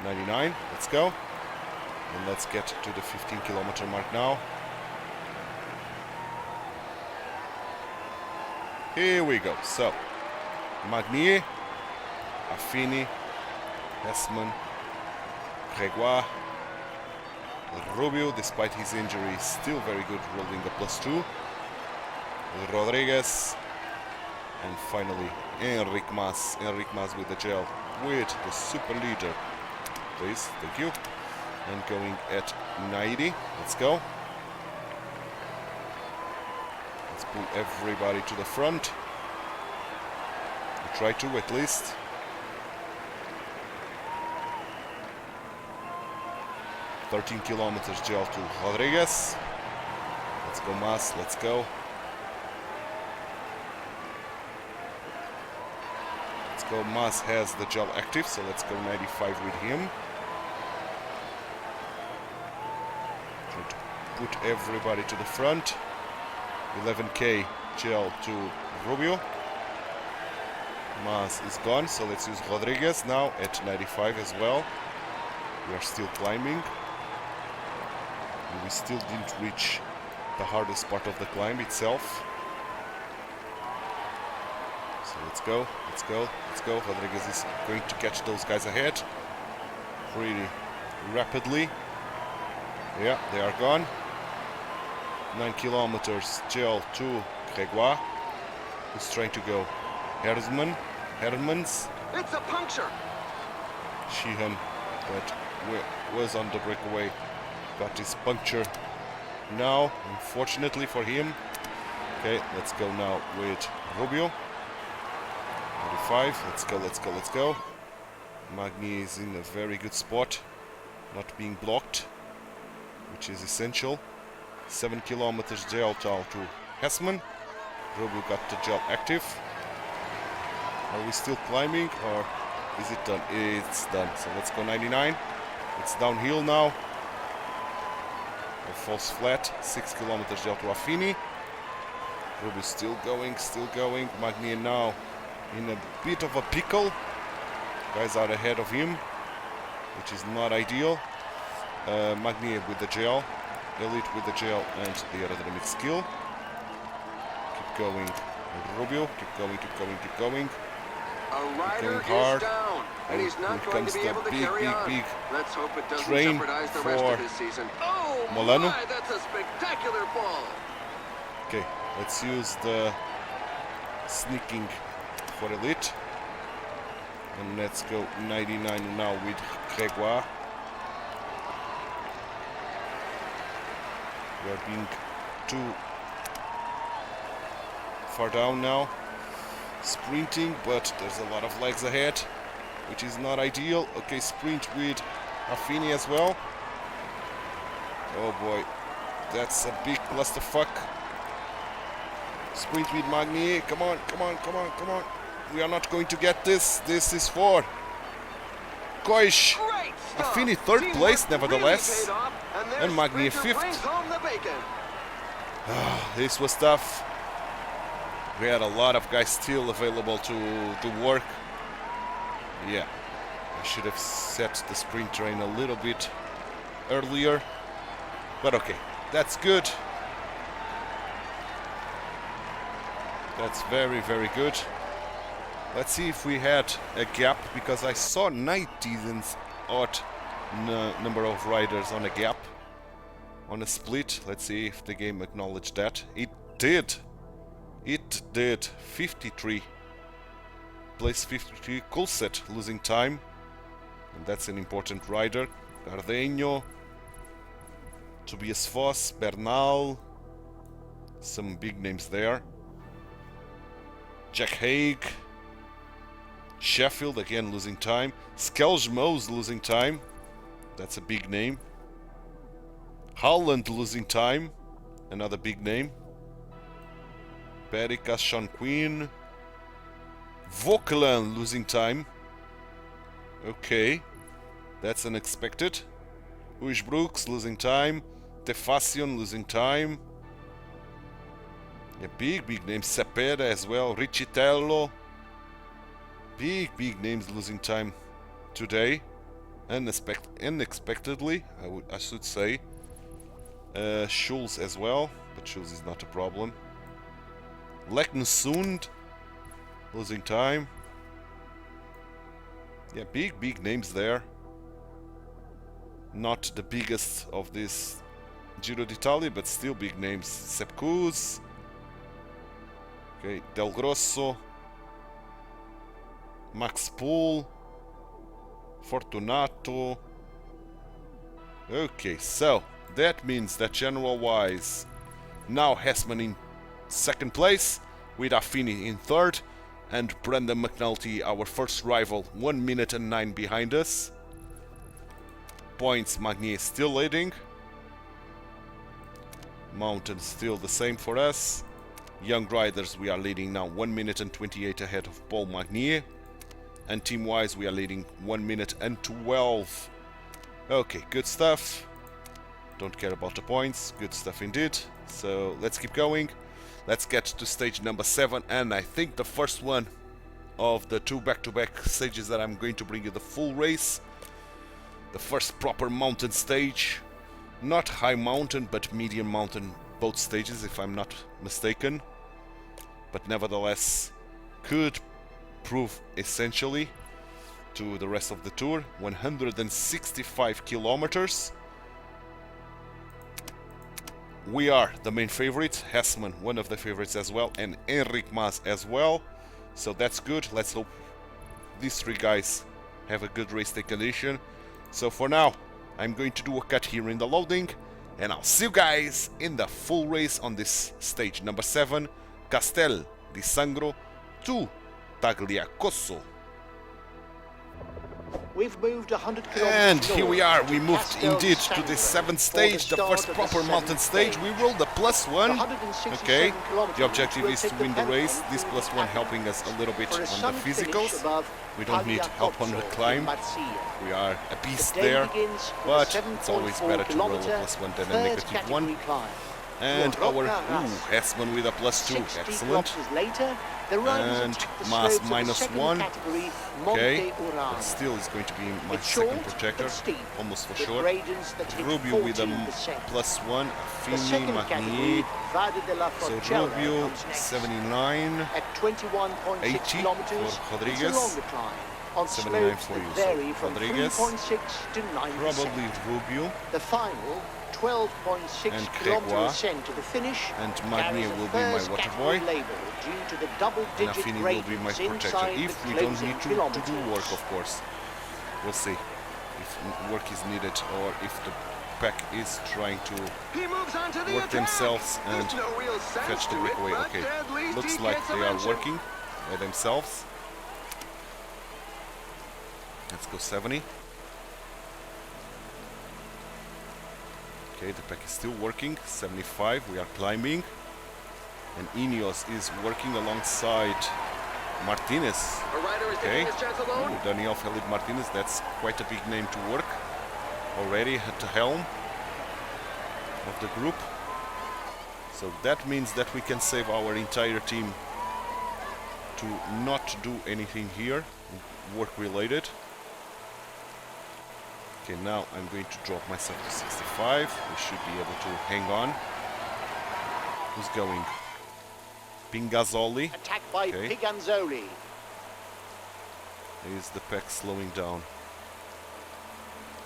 99, let's go. And let's get to the 15-kilometer mark now. Here we go. So, Magnier, Affini, Hessman, Gregoire, Rubio, despite his injury, is still very good, rolling a +2. Rodriguez, and finally Enric Mas. Enric Mas with the gel, with the super leader. Please, thank you. And going at 90. Let's go. Let's pull everybody to the front. We try to, at least. "13 kilometers gel to Rodriguez. Let's go, Mas, let's go. Let's go, Mas has the gel active, so let's go 95 with him. Try to put everybody to the front. 11k gel to Rubio. Mas is gone, so let's use Rodriguez now at 95 as well. We are still climbing. We still didn't reach the hardest part of the climb itself. So let's go, let's go, let's go. Rodriguez is going to catch those guys ahead pretty rapidly. Yeah, they are gone. 9 kilometers gel to Gregoire, who's trying to go. Hermans. It's a puncture. Sheehan, that was on the breakaway, got his puncture now, unfortunately for him. Okay, let's go now with Rubio. 45, let's go, let's go, let's go. Magni is in a very good spot, not being blocked, which is essential. 7 kilometers gel to Hessman. Rubio got the gel active. Are we still climbing, or is it done? It's done. So let's go 99. It's downhill now. Falls flat. 6 kilometers gel to Affini. Rubio still going, still going. Magnier now in a bit of a pickle. Guys are ahead of him, which is not ideal. Magnier with the gel. Elite with the gel and the aerodynamic skill. Keep going, Rubio. Keep going, keep going, keep going. A rider hard. is down, and he's not going to be able to carry on. Big Let's hope it doesn't train jeopardize the rest for of his season. Oh Molano. my, that's a spectacular fall. Okay, let's use the sneaking for Elite. And let's go 99 now with Gregoire. We are being too far down now. Sprinting, but there's a lot of legs ahead, which is not ideal. Okay, sprint with Affini as well. Oh boy, that's a big clusterfuck. Sprint with Magni. Come on, come on, come on, come on. We are not going to get this. This is for Koish. Affini third place, nevertheless. And Magni fifth. This was tough. We had a lot of guys still available to work. Yeah, I should have set the sprint train a little bit earlier. But okay, That's good. That's very, very good. Let's see if we had a gap, because I saw 90 and odd number of riders on a gap, on a split. Let's see if the game acknowledged that. It did. It did. 53. Place 53. Kulset losing time. And that's an important rider. Cardenho. Tobias Voss. Bernal. Some big names there. Jack Haig. Sheffield again losing time. Skelmose losing time. That's a big name. Holland losing time. Another big name. Perica, Sean Quinn. Vauquelin losing time. Okay. That's unexpected. Uis Brooks losing time. Tefacion losing time. Yeah, big names. Cepeda as well. Richitello. Big names losing time today. Unexpectedly, I should say. Schulz as well, but Schulz is not a problem. Leknessund losing time. Yeah, big names there. Not the biggest of this Giro d'Italia, but still big names. Sepkus. Okay, Del Grosso. Max Pool. Fortunato. Okay, so that means that general-wise, now Hessman in second place, with Affini in third, and Brendan McNulty, our first rival, 1 minute and 9 behind us. Points, Magnier still leading. Mountain still the same for us. Young Riders, we are leading now 1 minute and 28 ahead of Paul Magnier. And team-wise, we are leading 1 minute and 12. Okay, good stuff. Don't care about the points. Good stuff indeed. So let's keep going. Let's get to stage number 7, and I think the first one of the 2 back-to-back stages that I'm going to bring you the full race. The first proper mountain stage. Not high mountain, but medium mountain, both stages, if I'm not mistaken. But nevertheless, could prove essentially to the rest of the tour. 165 kilometers. We are the main favorites. Hessman, one of the favorites as well, and Enric Mas as well. So that's good. Let's hope these 3 guys have a good race day condition. So for now, I'm going to do a cut here in the loading, and I'll see you guys in the full race on this stage number 7, Castel di Sangro to Tagliacozzo. We've moved 100 kilometers. And here we are, we moved indeed to the 7th stage, the first proper mountain stage. We rolled the +1. Okay, the objective is to win the race. This +1 helping us a little bit on the physicals. We don't need help on the climb. We are a beast there, but it's always better to roll a +1 than a -1. And our Hessman with a +2, excellent. And Mas -1, okay, but still is going to be my second protector, almost for sure. Rubio with a +1, Affini, Magnier, so Rubio 79, 80 for Rodriguez, 79 for you, so Rodriguez, probably Rubio, and Grégoire, and Magnier will be my water boy, and Affini will be my protector, if we don't need to do work, of course. We'll see if work is needed, or if the pack is trying to work themselves and fetch the breakaway. Okay, looks like they are working by themselves. Let's go 70. Okay, the pack is still working. 75, we are climbing. And Ineos is working alongside Martinez. Okay, ooh, Daniel Felipe Martinez, that's quite a big name to work already at the helm of the group. So that means that we can save our entire team to not do anything here, work related. Okay, now I'm going to drop myself to 65. We should be able to hang on. Who's going? Pingazzoli. Attack by Okay. Piganzoli. Is the pack slowing down?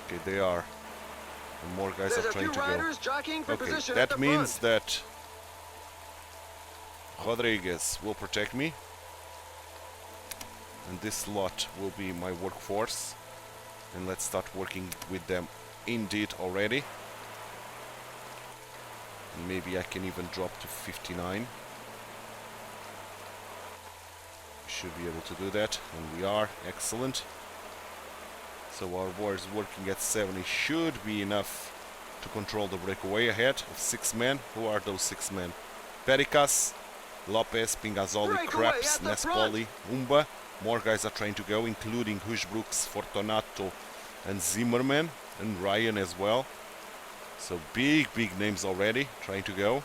Okay, they are. And more guys There's are a trying few to go. riders jockeying for Okay, position at that the means front. that Rodriguez will protect me. And this lot will be my workforce. And let's start working with them indeed already. And maybe I can even drop to 59. Should be able to do that, and we are. Excellent. So our wars working at 70 should be enough to control the breakaway ahead of 6 men. Who are those 6 men? Pericas, Lopez, Pingazzoli, Breakaway Krebs, at the Nespoli, Umba. More guys are trying to go, including Hushbrooks, Fortunato, and Zimmerman, and Ryan as well. So big names already trying to go.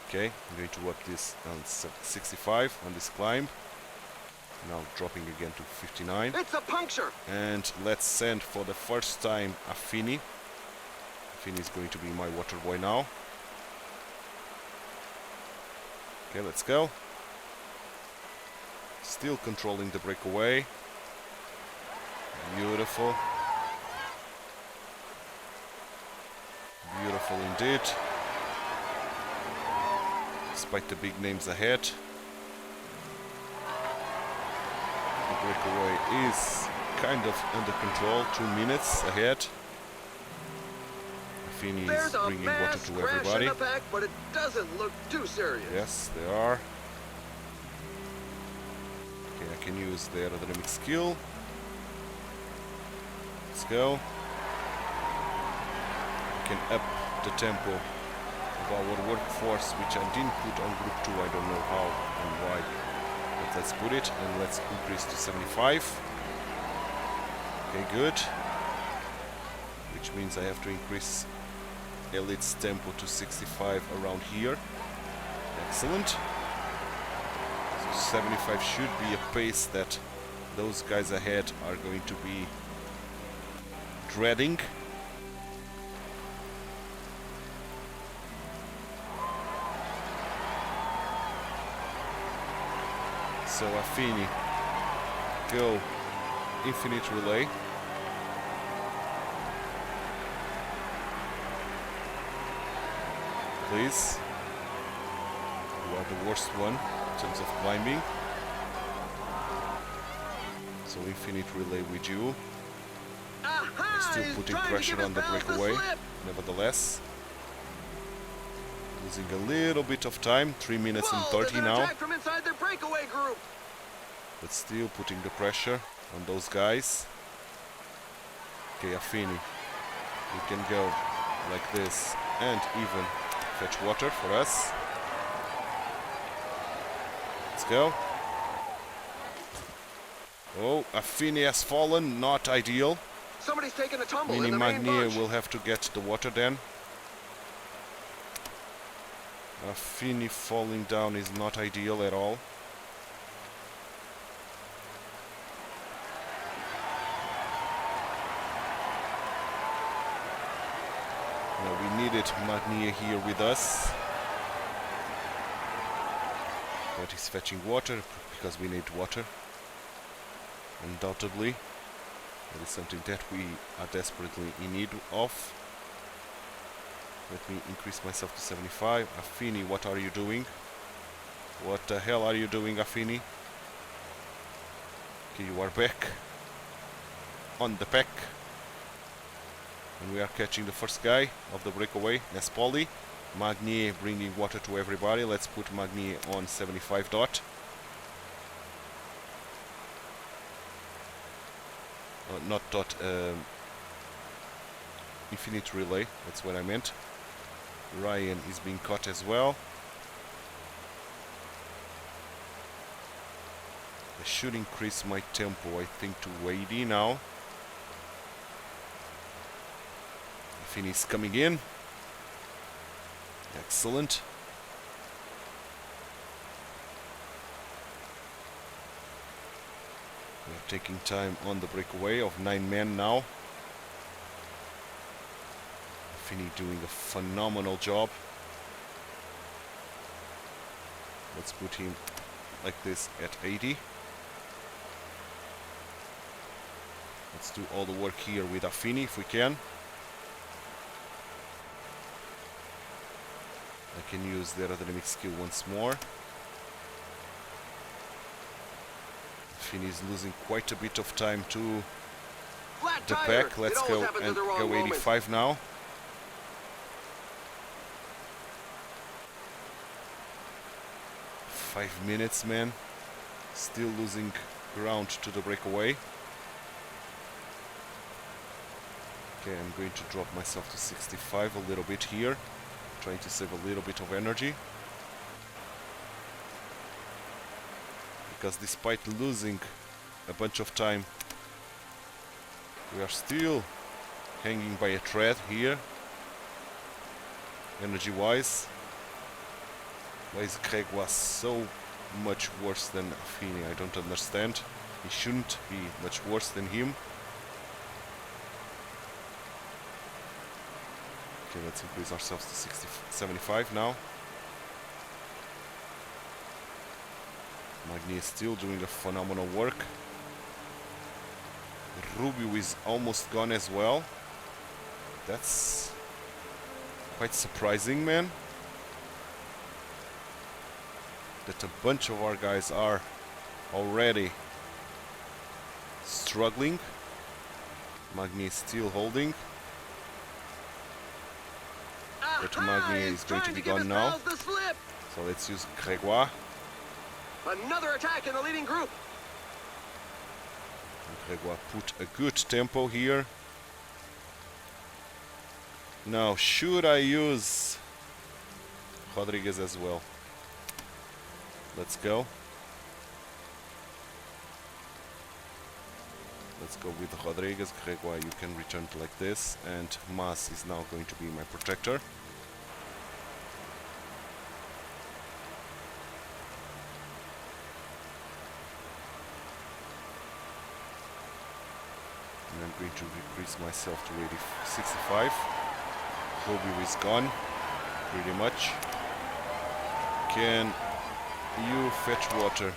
Okay, I'm going to work this on 65 on this climb. Now dropping again to 59. It's a puncture. And let's send for the first time Affini. Affini is going to be my water boy now. Okay, let's go. Still controlling the breakaway. Beautiful. Beautiful indeed. Despite the big names ahead. The breakaway is kind of under control, 2 minutes ahead. Affini is There's a bringing water mass to crash everybody. in the pack, but it doesn't look too serious. Yes, they are. Okay, I can use the aerodynamic skill. Let's go. I can up the tempo of our workforce, which I didn't put on group 2. I don't know how and why. But let's put it, and let's increase to 75. Okay, good. Which means I have to increase Elite's tempo to 65 around here. Excellent. So 75 should be a pace that those guys ahead are going to be dreading. So Affini, go infinite relay. Please. You are the worst one in terms of climbing. So infinite relay with you. Aha! Still He's putting trying to pressure give on the his pals breakaway. slip. Nevertheless. Losing a little bit of time. 3 minutes and Whoa, 30 there's an now. attack from inside their breakaway group. But still putting the pressure on those guys. Okay, Affini. We can go like this and even fetch water for us. Let's go. Oh, Affini has fallen. Not ideal. Somebody's taking a tumble Meaning in the main Magnier bunch. will have to get the water then. Affini falling down is not ideal at all. No, we needed Magnier here with us. But he's fetching water because we need water. Undoubtedly. That is something that we are desperately in need of. Let me increase myself to 75. Affini, what are you doing? What the hell are you doing, Affini? Okay, you are back on the pack. And we are catching the first guy of the breakaway, Nespoli. Magnier bringing water to everybody. Let's put Magnier on 75 dot. Not dot, infinite relay, that's what I meant. Ryan is being caught as well. I should increase my tempo, I think, to 80 now. Affini is coming in. Excellent. We're taking time on the breakaway of 9 men now. Fini doing a phenomenal job. Let's put him like this at 80. Let's do all the work here with Affini if we can. I can use the aerodynamic skill once more. Affini is losing quite a bit of time to Flat the tire. pack. Let's It go always happens at and the wrong go moment. 85 now. Five minutes, man. Still losing ground to the breakaway. Okay, I'm going to drop myself to 65 a little bit here. Trying to save a little bit of energy. Because despite losing a bunch of time, we are still hanging by a thread here. Energy-wise. Why is Grégoire so much worse than Affini? I don't understand. He shouldn't be much worse than him. Okay, let's increase ourselves to 75 now. Magni is still doing a phenomenal work. Rubio is almost gone as well. That's quite surprising, man. That a bunch of our guys are already struggling. Magni is still holding. But Magni is going to be gone now. So let's use Grégoire. Another attack in the leading group. And Grégoire put a good tempo here. Now, should I use Rodriguez as well? Let's go. Let's go with Rodriguez. Grégoire, you can return to like this. And Mas is now going to be my protector. And I'm going to decrease myself to 65. Rubio is gone, pretty much. Can you fetch water?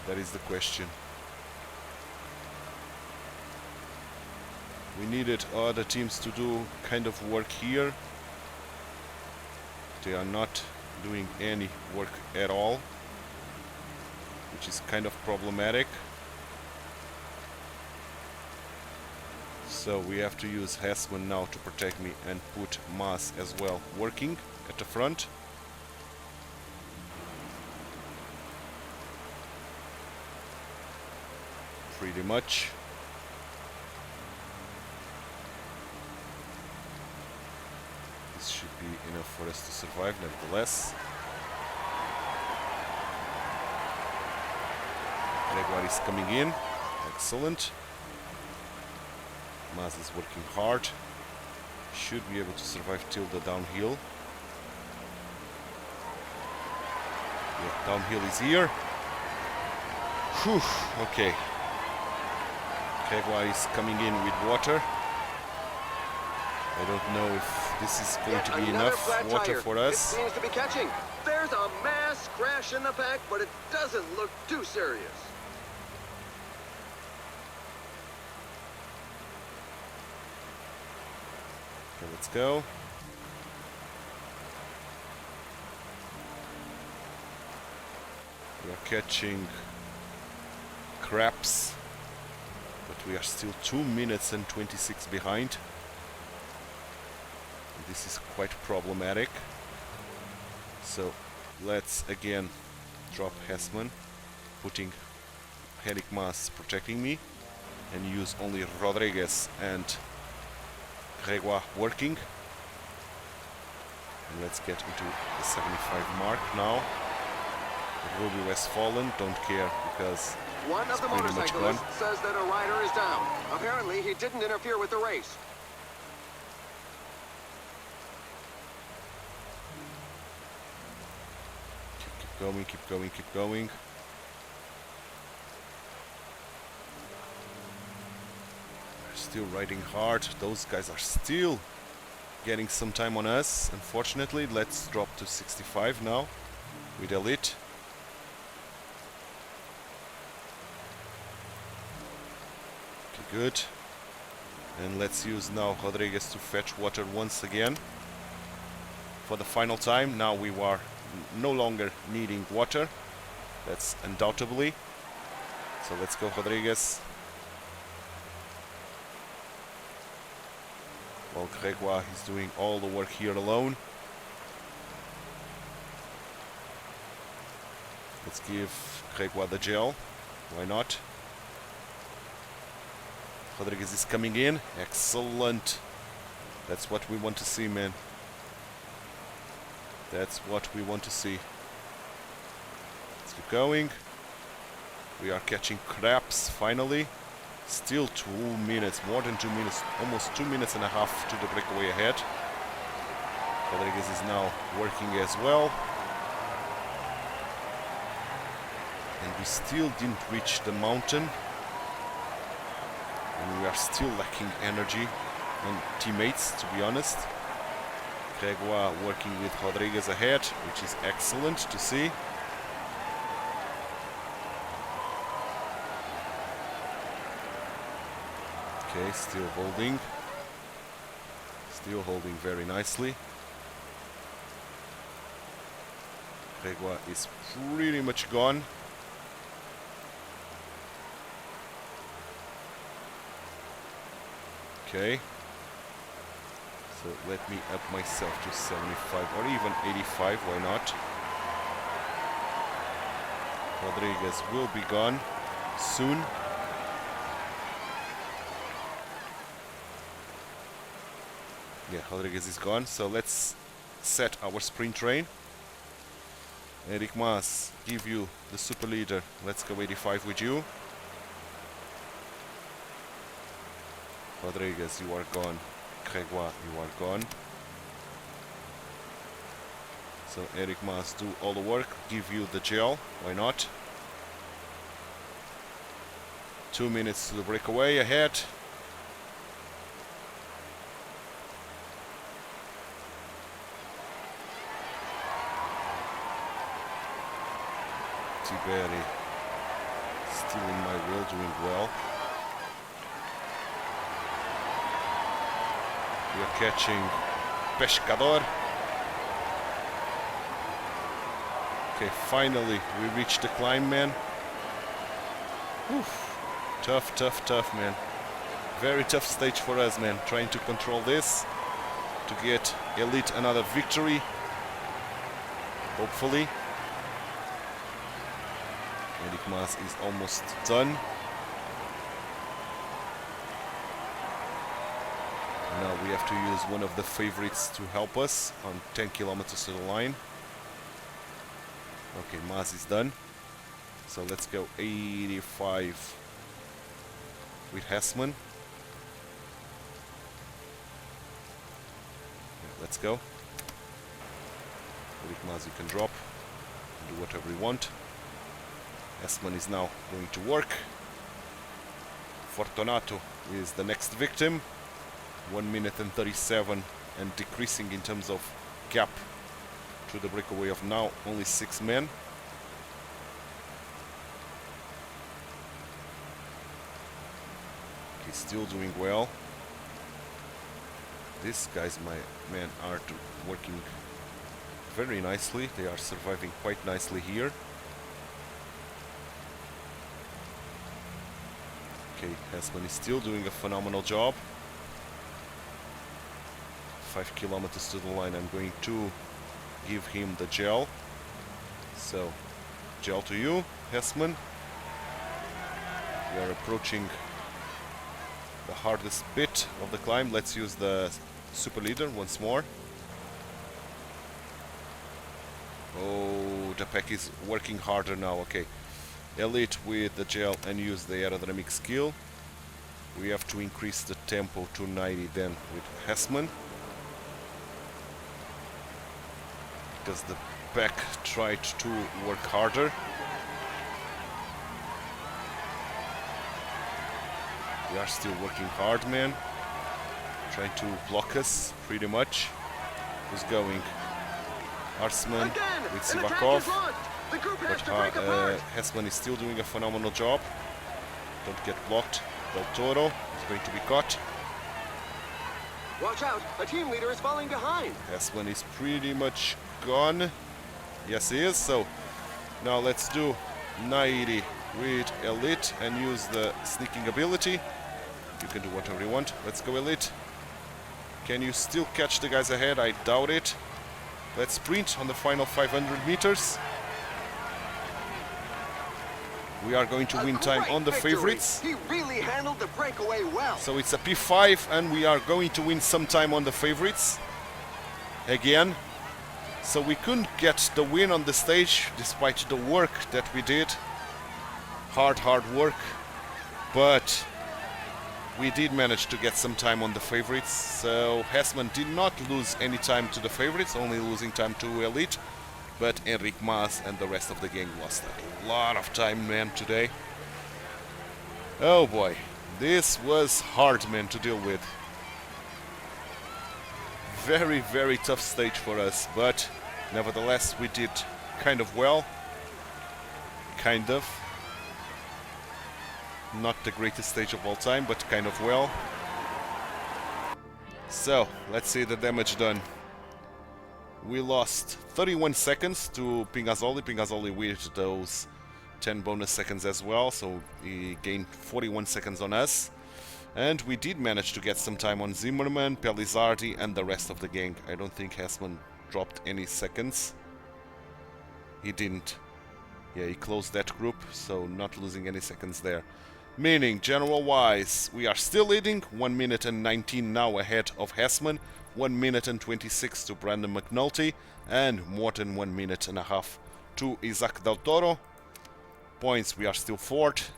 That is the question. We needed other teams to do kind of work here. They are not doing any work at all, which is kind of problematic. So we have to use Hessman now to protect me and put Mas as well working at the front. Pretty much. This should be enough for us to survive, nevertheless. Grégoire is coming in. Excellent. Mas is working hard. Should be able to survive till the downhill. Yeah, downhill is here. Whew, okay. Grégoire is coming in with water. I don't know if this is going to be enough water for us. It seems to be catching. There's a mass crash in the pack, but it doesn't look too serious. Okay, let's go. We are catching craps, but we are still 2 minutes and 26 behind. This is quite problematic. So let's again drop Hessman, putting Henrik Mas protecting me, and use only Rodriguez and Grégoire working. And let's get into the 75 mark now. Rubio has fallen, don't care because One of the pretty much motorcyclists gone. says that a rider is down. Apparently, he didn't interfere with the race. Keep going, keep going, keep going. still riding hard. Those guys are still getting some time on us, unfortunately. Let's drop to 65 now with Elite. Okay, good. And let's use now Rodriguez to fetch water once again for the final time. Now we are no longer needing water. That's undoubtedly. So let's go, Rodriguez. While Gregoire is doing all the work here alone. Let's give Gregoire the gel. Why not? Rodriguez is coming in. Excellent. That's what we want to see, man. That's what we want to see. Let's keep going. We are catching crabs finally. Still 2 minutes, more than 2 minutes, almost 2 minutes and a half to the breakaway ahead. Rodriguez is now working as well. And we still didn't reach the mountain. And we are still lacking energy and teammates, to be honest. Gregoire working with Rodriguez ahead, which is excellent to see. Okay, still holding. Still holding very nicely. Gregoire is pretty much gone. Okay. So let me up myself to 75 or even 85, why not? Rodriguez will be gone soon. Yeah, Rodriguez is gone, so let's set our sprint train. Eric Mas, give you the super leader. Let's go 85 with you. Rodriguez, you are gone. Gregoire, you are gone. So Eric Mas do all the work, give you the gel, why not? 2 minutes to the breakaway ahead. Tiberi still in my wheel, doing well. We are catching Pescador. Okay, finally we reached the climb, man. Oof. Tough, tough, tough, man. Very tough stage for us, man. Trying to control this to get Elite another victory. Hopefully. Eric Mas is almost done. Now we have to use one of the favorites to help us on 10 kilometers to the line. Okay, Mas is done. So let's go 85 with Hessman. Yeah, let's go. Eric Mas, you can drop. Do whatever you want. Hessman is now going to work. Fortunato is the next victim. 1 minute and 37 and decreasing in terms of gap to the breakaway of now only 6 men. He's still doing well. These guys, my man, are working very nicely. They are surviving quite nicely here. Okay, Hessman is still doing a phenomenal job. 5 kilometers to the line, I'm going to give him the gel. So, gel to you, Hessman. We are approaching the hardest bit of the climb. Let's use the super leader once more. Oh, the pack is working harder now. Okay, Elite with the gel and use the aerodynamic skill. We have to increase the tempo to 90 then with Hessman, because the pack tried to work harder. They are still working hard, man. Trying to block us, pretty much. Who's going? Arsman with Sivakov. But Hessman is still doing a phenomenal job. Don't get blocked. Del Toro is going to be caught. Watch out, a team leader is falling behind. Hessman is pretty much gone. Yes, he is. So now let's do 90 with Elite and use the sneaking ability. You can do whatever you want. Let's go, Elite. Can you still catch the guys ahead? I doubt it. Let's sprint on the final 500 meters. We are going to win time on the favorites. He really handled the breakaway well. So it's a P5 and we are going to win some time on the favorites. Again. So we couldn't get the win on the stage despite the work that we did. Hard work. But we did manage to get some time on the favorites, so Hessman did not lose any time to the favorites, only losing time to Elite. But Enric Mas and the rest of the gang lost a lot of time, man, today. Oh boy, this was hard, man, to deal with. Very tough stage for us, but nevertheless we did kind of well. Kind of. Not the greatest stage of all time, but kind of well. So, let's see the damage done. We lost 31 seconds to Pingazzoli. Pingazzoli with those 10 bonus seconds as well, so he gained 41 seconds on us. And we did manage to get some time on Zimmerman, Pelizardi, and the rest of the gang. I don't think Hessman dropped any seconds. He didn't. Yeah, he closed that group, so not losing any seconds there. Meaning, general-wise, we are still leading, 1 minute and 19 now ahead of Hessman, 1 minute and 26 to Brandon McNulty, and more than 1 minute and a half to Isaac Del Toro. Points, we are still 4th.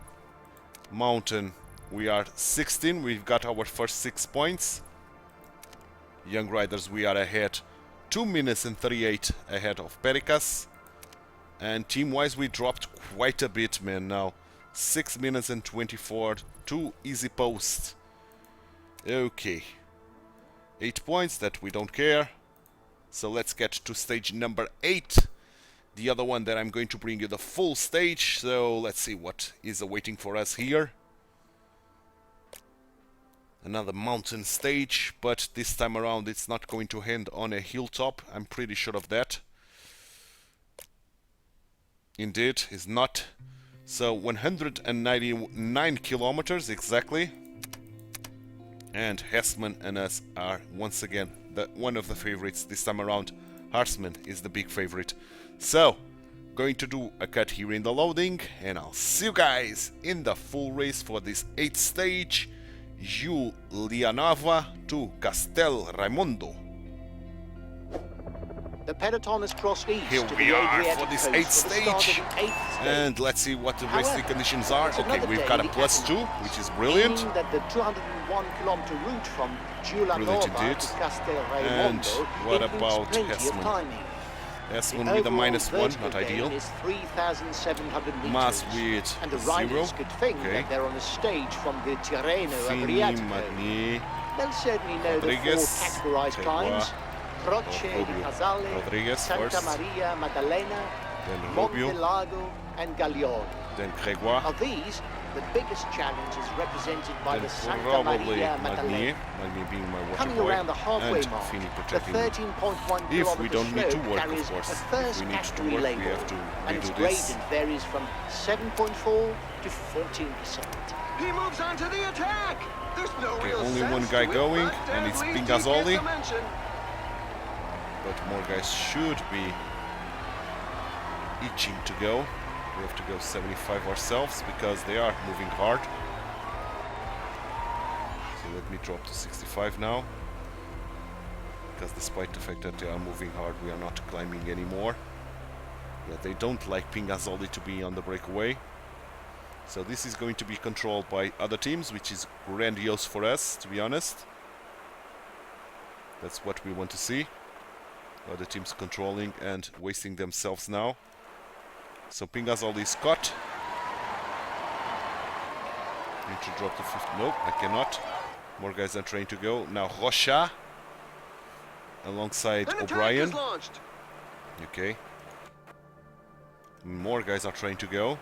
Mountain, we are 16, we've got our first 6 points. Young Riders, we are ahead, 2 minutes and 38 ahead of Pericas. And team-wise, we dropped quite a bit, man, now. 6 minutes and 24 to Easy Post. Okay. 8 points, that we don't care. So let's get to stage number 8. The other one that I'm going to bring you the full stage. So let's see what is awaiting for us here. Another mountain stage, but this time around it's not going to end on a hilltop. I'm pretty sure of that. Indeed, it's not. So 199 kilometers exactly. And Hessman and us are once again one of the favorites this time around. Harsman is the big favorite. So, going to do a cut here in the loading, and I'll see you guys in the full race for this 8th stage, Giulianova to Castel Raimondo. The peloton has crossed east. Here to we the are Adriatic for this coast 8th for the start stage. of the 8th stage. And let's see what the racing However, conditions are. it's Okay, another we've day got a in the +2, Adriatic, which is brilliant. meaning that the 201-kilometer route from Giulianova indeed. to Castel And Raimondo what includes about plenty of Hessman? timing. Hessman The with a overall -1, vertical not ideal. gain is 3,700 meters. Mas with and the 0. riders could think Okay. that they're on a stage from the Tirreno Fini, Adriatico. Magni, They'll certainly know the 4 Rodriguez, categorized Tegua, climbs. Croce di Rubio. Casale, Rodriguez Santa first. Maria Maddalena, then Rubio, Montelago and Gaglione. then Grégoire, Of these, the biggest challenge is represented by then the Santa probably Maria Magni, Maddalena. Magni being my water Coming boy, around the halfway and mark, Fini the protecting me. 13.1 If we kilometer don't need to slope work, of carries course. a If first we need to category work, label, we have to and its redo gradient this. varies from 7.4 to 14%. He moves on to the attack. There's no Okay, real only sense one guy to it, going, but and at it's least he Pingazzoli. gets a mention. But more guys should be itching to go. We have to go 75 ourselves because they are moving hard. So let me drop to 65 now. Because despite the fact that they are moving hard, we are not climbing anymore. Yeah, they don't like Pingazzoli to be on the breakaway. So this is going to be controlled by other teams, which is grandiose for us, to be honest. That's what we want to see. Other teams controlling and wasting themselves now. So Pingazzoli is caught. trying to drop the 50. Nope, I cannot. More guys are trying to go. Now Rocha alongside O'Brien. Okay. More guys are trying to go.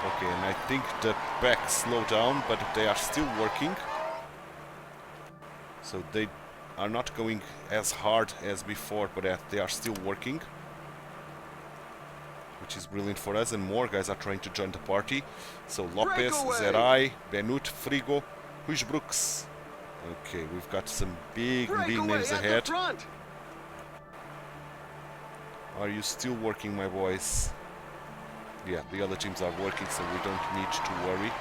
Okay, and I think the pack slowed down, but they are still working. So they are not going as hard as before, but they are still working. Which is brilliant for us, and more guys are trying to join the party. So Lopez, Zerai, Benut, Frigo, Huijbrooks. Okay, we've got some big names ahead. Are you still working, my boys? Yeah, the other teams are working, so we don't need to worry.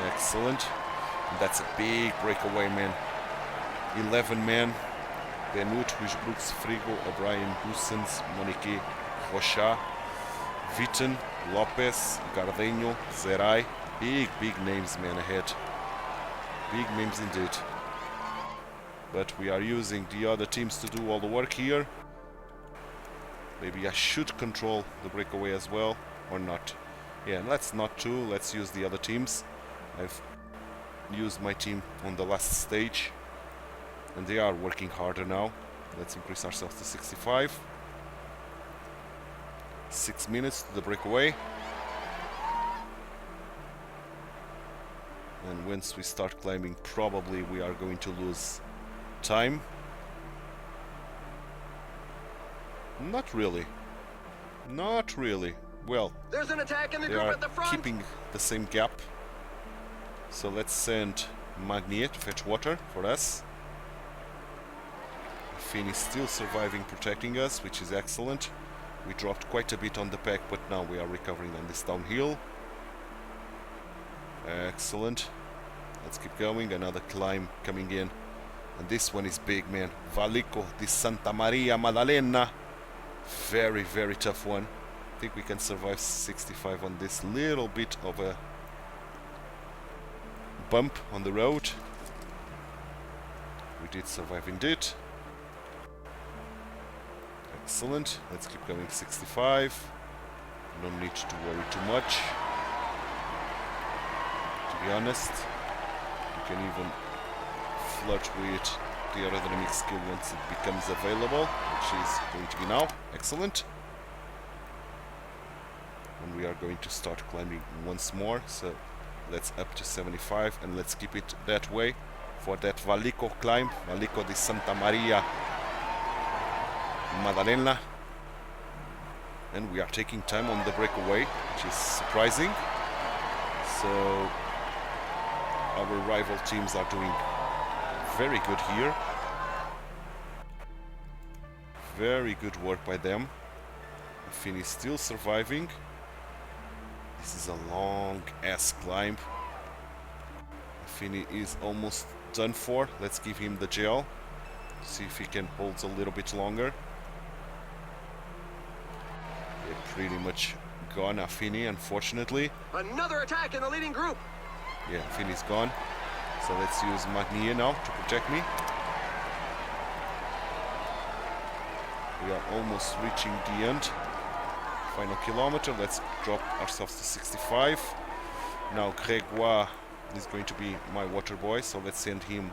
Excellent. And that's a big breakaway, man. 11 men. Benut, Huijbrooks, Frigo, O'Brien, Goossens, Monique, Rocha, Witten, Lopez, Gardeño, Zerai. Big names, man, ahead. Big names indeed. But we are using the other teams to do all the work here. Maybe I should control the breakaway as well, or not. Yeah, let's not too. Let's use the other teams. I've used my team on the last stage, and they are working harder now. Let's increase ourselves to 65. 6 minutes to the breakaway. And once we start climbing, probably we are going to lose time. Not really. Not really. Well, there's an attack in the they group are at the front. keeping the same gap. So let's send Magnier to fetch water for us. Finn is still surviving, protecting us, which is excellent. We dropped quite a bit on the pack, but now we are recovering on this downhill. Excellent. Let's keep going. Another climb coming in. And this one is big, man. Valico di Santa Maria Maddalena. Very tough one. I think we can survive 65 on this little bit of a bump on the road. We did survive indeed. Excellent. Let's keep going. 65. No need to worry too much. To be honest, you can even flirt with the aerodynamic skill once it becomes available, which is going to be now. Excellent. And we are going to start climbing once more, so let's up to 75 and let's keep it that way for that Valico climb, Valico di Santa Maria Maddalena. And we are taking time on the breakaway, which is surprising. So our rival teams are doing very good here. Very good work by them. Finn is still surviving. This is a long ass climb. Finn is almost done for. Let's give him the gel. See if he can hold a little bit longer. They're pretty much gone, Affini, unfortunately. Another attack in the leading group. Yeah, Affini's gone. So let's use Magnier now to protect me. We are almost reaching the end. Final kilometer. Let's drop ourselves to 65. Now Grégoire is going to be my water boy, so let's send him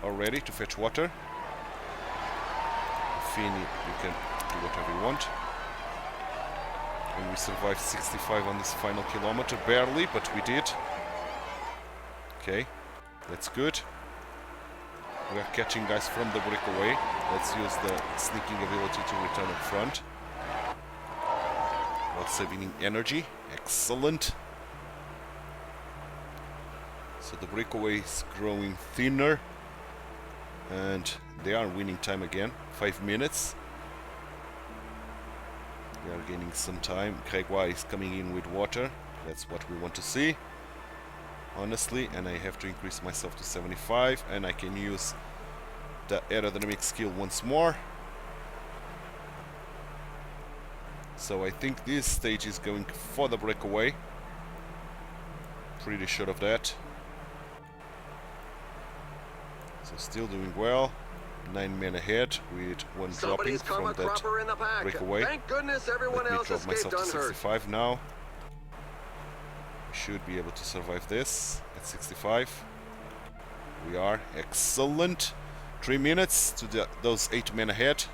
already to fetch water. Affini, you can do whatever you want. And we survived 65 on this final kilometer, barely, but we did. Okay, that's good. We are catching guys from the breakaway. Let's use the sneaking ability to return up front. While saving energy. Excellent. So the breakaway is growing thinner. And they are winning time again. 5 minutes. We are gaining some time. Grégoire is coming in with water. That's what we want to see, honestly. And I have to increase myself to 75, and I can use the aerodynamic skill once more. So I think this stage is going for the breakaway. Pretty sure of that. So still doing well. 9 men ahead with one dropping from that breakaway. Thank goodness everyone Let me else drop myself escaped to unhurt. 65 now. should be able to survive this at 65. We are. Excellent. 3 minutes to those 8 men ahead.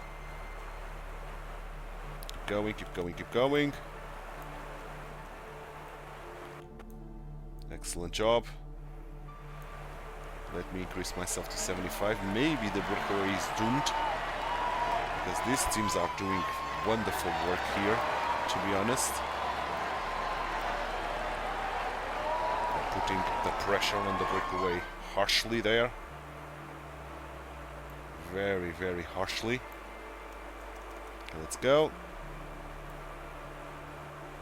Keep going, keep going, keep going. Excellent job. Let me increase myself to 75. Maybe the breakaway is doomed, because these teams are doing wonderful work here, to be honest. They're putting the pressure on the breakaway harshly there. Very, very harshly. Okay, let's go.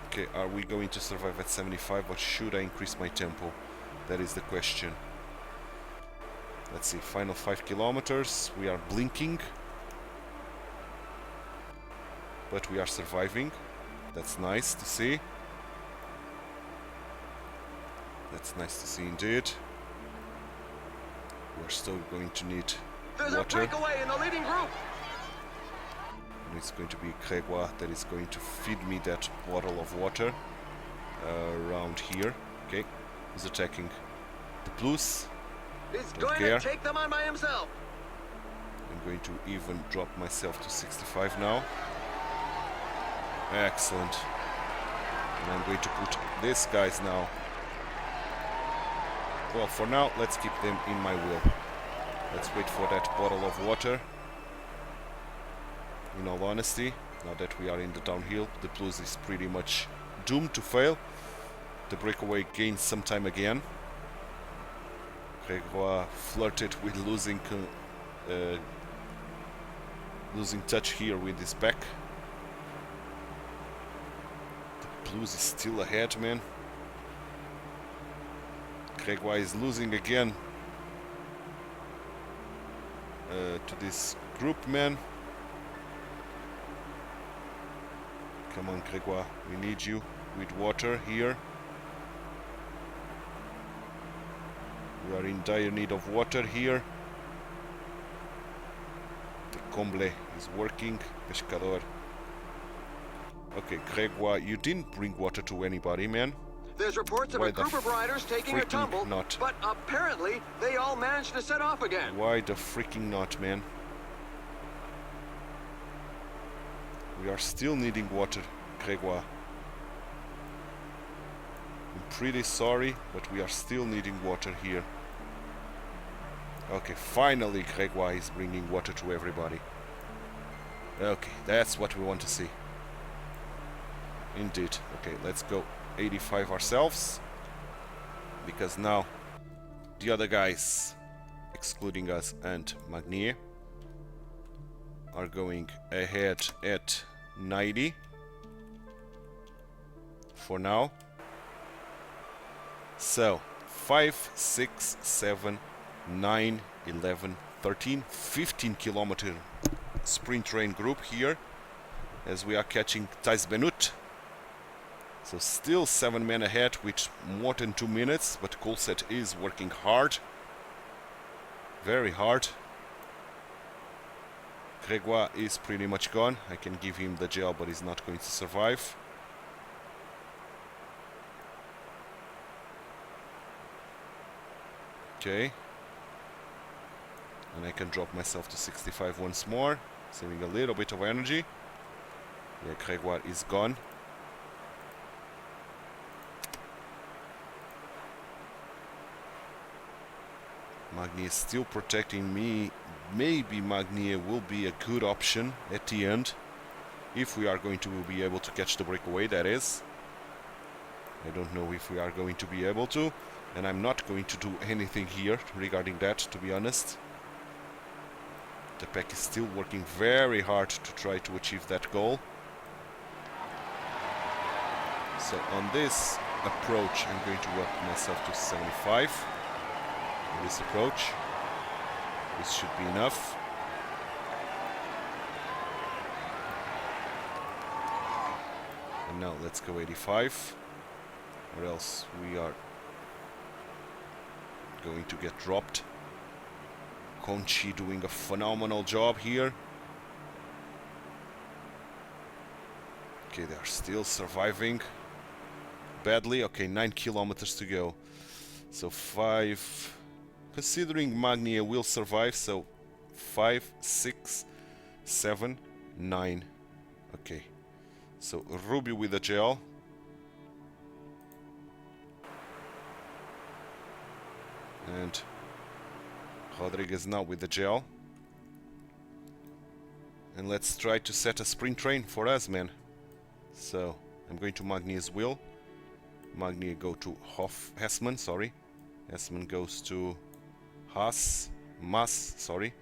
Okay, are we going to survive at 75, or should I increase my tempo? That is the question. Let's see, final 5 kilometers. We are blinking, but we are surviving. That's nice to see. That's nice to see indeed. We're still going to need There's water. a breakaway in the leading group. And it's going to be Grégoire that is going to feed me that bottle of water around here. Okay, who's attacking? The Plus. He's Don't going care. to take them on by himself. I'm going to even drop myself to 65 now. Excellent. And I'm going to put these guys now. Well, for now, let's keep them in my wheel. Let's wait for that bottle of water. In all honesty, now that we are in the downhill, the Plus is pretty much doomed to fail. The breakaway gains some time again. Grégoire flirted with losing touch here with his back. The Plus is still ahead, man. Grégoire is losing again to this group, man. Come on, Grégoire, we need you with water here. We are in dire need of water here. The comble is working. Pescador. Okay, Grégoire, you didn't bring water to anybody, man. There's reports of Why a the group of riders taking a freaking tumble, not? but apparently they all managed to set off again. Why the freaking not, man? We are still needing water, Grégoire. I'm pretty sorry, but we are still needing water here. Okay, finally Grégoire is bringing water to everybody. Okay, that's what we want to see. Indeed. Okay, let's go 85 ourselves. Because now the other guys, excluding us and Magnier, are going ahead at 90 for now. So 5, 6, 7, 9, 11, 13, 15 kilometer sprint train group here as we are catching Thijs Benut. So still 7 men ahead with more than 2 minutes, but Colset is working hard. Very hard. Grégoire is pretty much gone. I can give him the gel, but he's not going to survive. Okay. And I can drop myself to 65 once more, saving a little bit of energy. Yeah, Grégoire is gone. Magnier is still protecting me. Maybe Magnier will be a good option at the end, if we are going to be able to catch the breakaway, that is. I don't know if we are going to be able to, and I'm not going to do anything here regarding that, to be honest. The pack is still working very hard to try to achieve that goal. So on this approach, I'm going to work myself to 75. On this approach, this should be enough. And now let's go 85, or else we are going to get dropped. Conchi doing a phenomenal job here. Okay, they are still surviving. badly. Okay, 9 kilometers to go. So 5... Considering Magnia will survive, so 5, 6, 7, 9. Okay. So Rubio with the gel. And Rodriguez now with the gel. And let's try to set a sprint train for us, man. So I'm going to Magnia's wheel. Magnia go to Hessman, sorry. Hessman goes to Mas, sorry.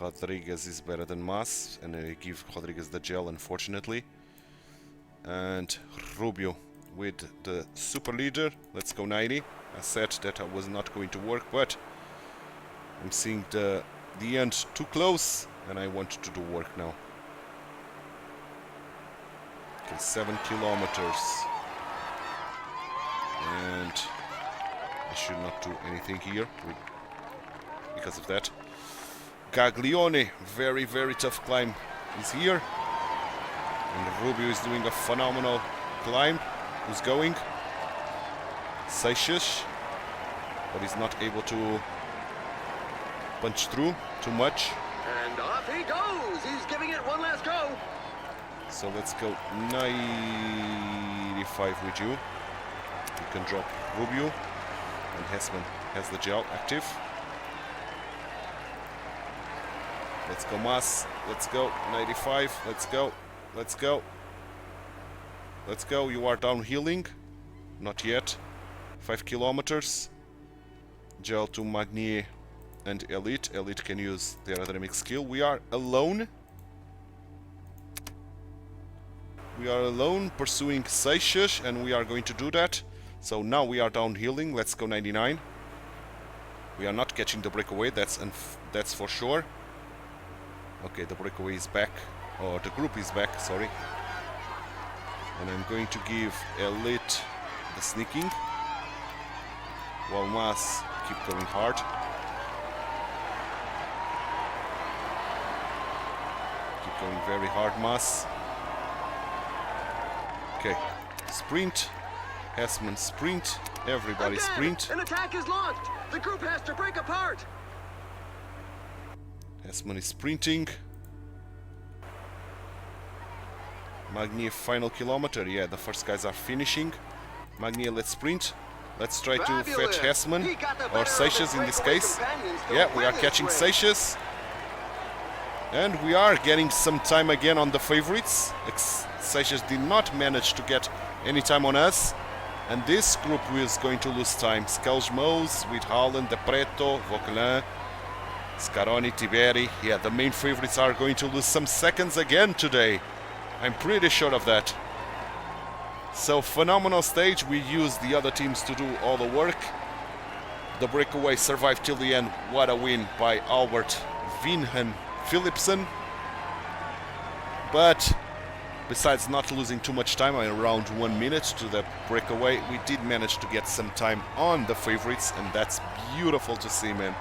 Rodriguez is better than Mas, and I give Rodriguez the gel, unfortunately. And Rubio with the super leader. Let's go 90. I said that I was not going to work, but I'm seeing the end too close, and I want to do work now. Okay, 7 kilometers. And I should not do anything here because of that. Gaglione, very, very tough climb, is here. And Rubio is doing a phenomenal climb. Who's going? Seixas, but he's not able to punch through too much. And off he goes. He's giving it one last go. So let's go 95 with you. You can drop Rubio, and Hessman has the gel active. Let's go Mas, let's go 95, let's go, let's go. Let's go, you are down healing. Not yet. 5 kilometers. Gel to Magnier and Elite. Elite can use their aerodynamic skill. We are alone. We are alone pursuing Seixas, and we are going to do that. So now we are down healing. Let's go 99. We are not catching the breakaway, that's for sure. Okay, the breakaway is back, or the group is back, sorry. And I'm going to give Elite the sneaking, while Mas keep going hard. Keep going very hard, Mas. Okay, sprint. Hessman sprint. Everybody Again, sprint. An attack is launched. The group has to break apart. Hessman is sprinting. Magnier final kilometer. Yeah, the first guys are finishing. Magnier, let's sprint. Let's try to fetch Hessman or Seixas in this case. Yeah, we are catching Seixas. And we are getting some time again on the favorites. Seixas did not manage to get any time on us. And this group is going to lose time. Skelmos with Haaland, De Preto, Vauquelin, Scaroni, Tiberi. Yeah, the main favorites are going to lose some seconds again today. I'm pretty sure of that. So, phenomenal stage. We used the other teams to do all the work. The breakaway survived till the end. What a win by Albert Vinhan Philipsen. But besides not losing too much time, around 1 minute to the breakaway, we did manage to get some time on the favorites, and that's beautiful to see, man.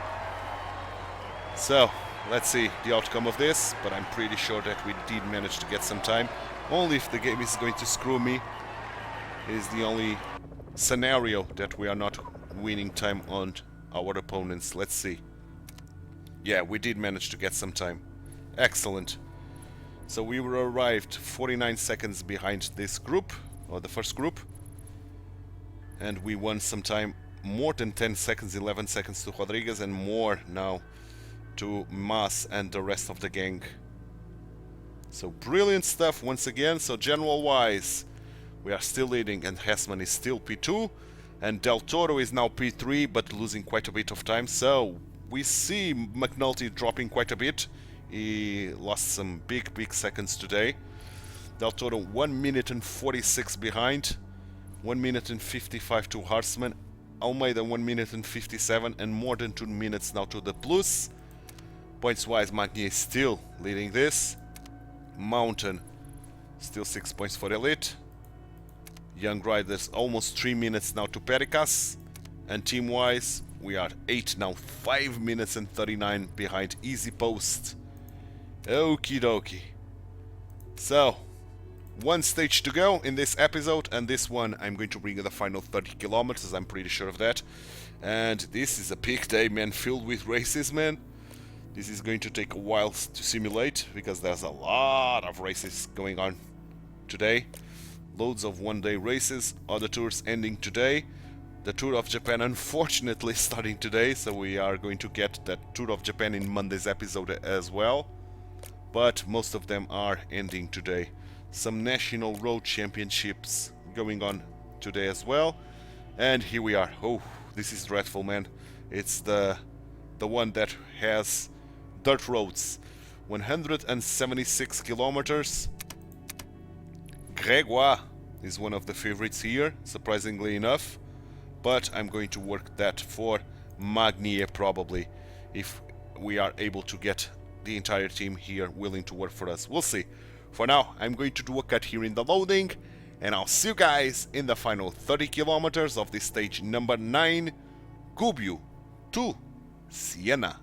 So, let's see the outcome of this, but I'm pretty sure that we did manage to get some time. Only if the game is going to screw me is the only scenario that we are not winning time on our opponents. Let's see. Yeah, we did manage to get some time. Excellent. So we were arrived 49 seconds behind this group, or the first group. And we won some time, more than 10 seconds, 11 seconds to Rodriguez, and more now to Mas and the rest of the gang. So brilliant stuff once again. So general wise, we are still leading, and Hessman is still P2, and Del Toro is now P3, but losing quite a bit of time. So we see McNulty dropping quite a bit. He lost some big seconds today. Del Toro 1 minute and 46 behind. 1 minute and 55 to Horseman. Almeida 1 minute and 57, and more than 2 minutes now to the plus. Points wise, Magnier is still leading this. Mountain still 6 points for Elite. Young Riders almost 3 minutes now to Pericas. And team wise, we are 8 now, 5 minutes and 39 behind Easy Post. Okie dokie. So, one stage to go in this episode, and this one I'm going to bring the final 30 kilometers, I'm pretty sure of that. And this is a peak day, man, filled with races, man. This is going to take a while to simulate, because there's a lot of races going on today. Loads of one-day races, other tours ending today. The Tour of Japan unfortunately starting today, so we are going to get that Tour of Japan in Monday's episode as well. But most of them are ending today. Some national road championships going on today as well. And here we are. Oh, this is dreadful, man. It's the one that has dirt roads. 176 kilometers. Grégoire is one of the favorites here, surprisingly enough. But I'm going to work that for Magnier probably, if we are able to get the entire team here willing to work for us. We'll see. For now, I'm going to do a cut here in the loading, and I'll see you guys in the final 30 kilometers of this stage number 9, Gubbio to Siena.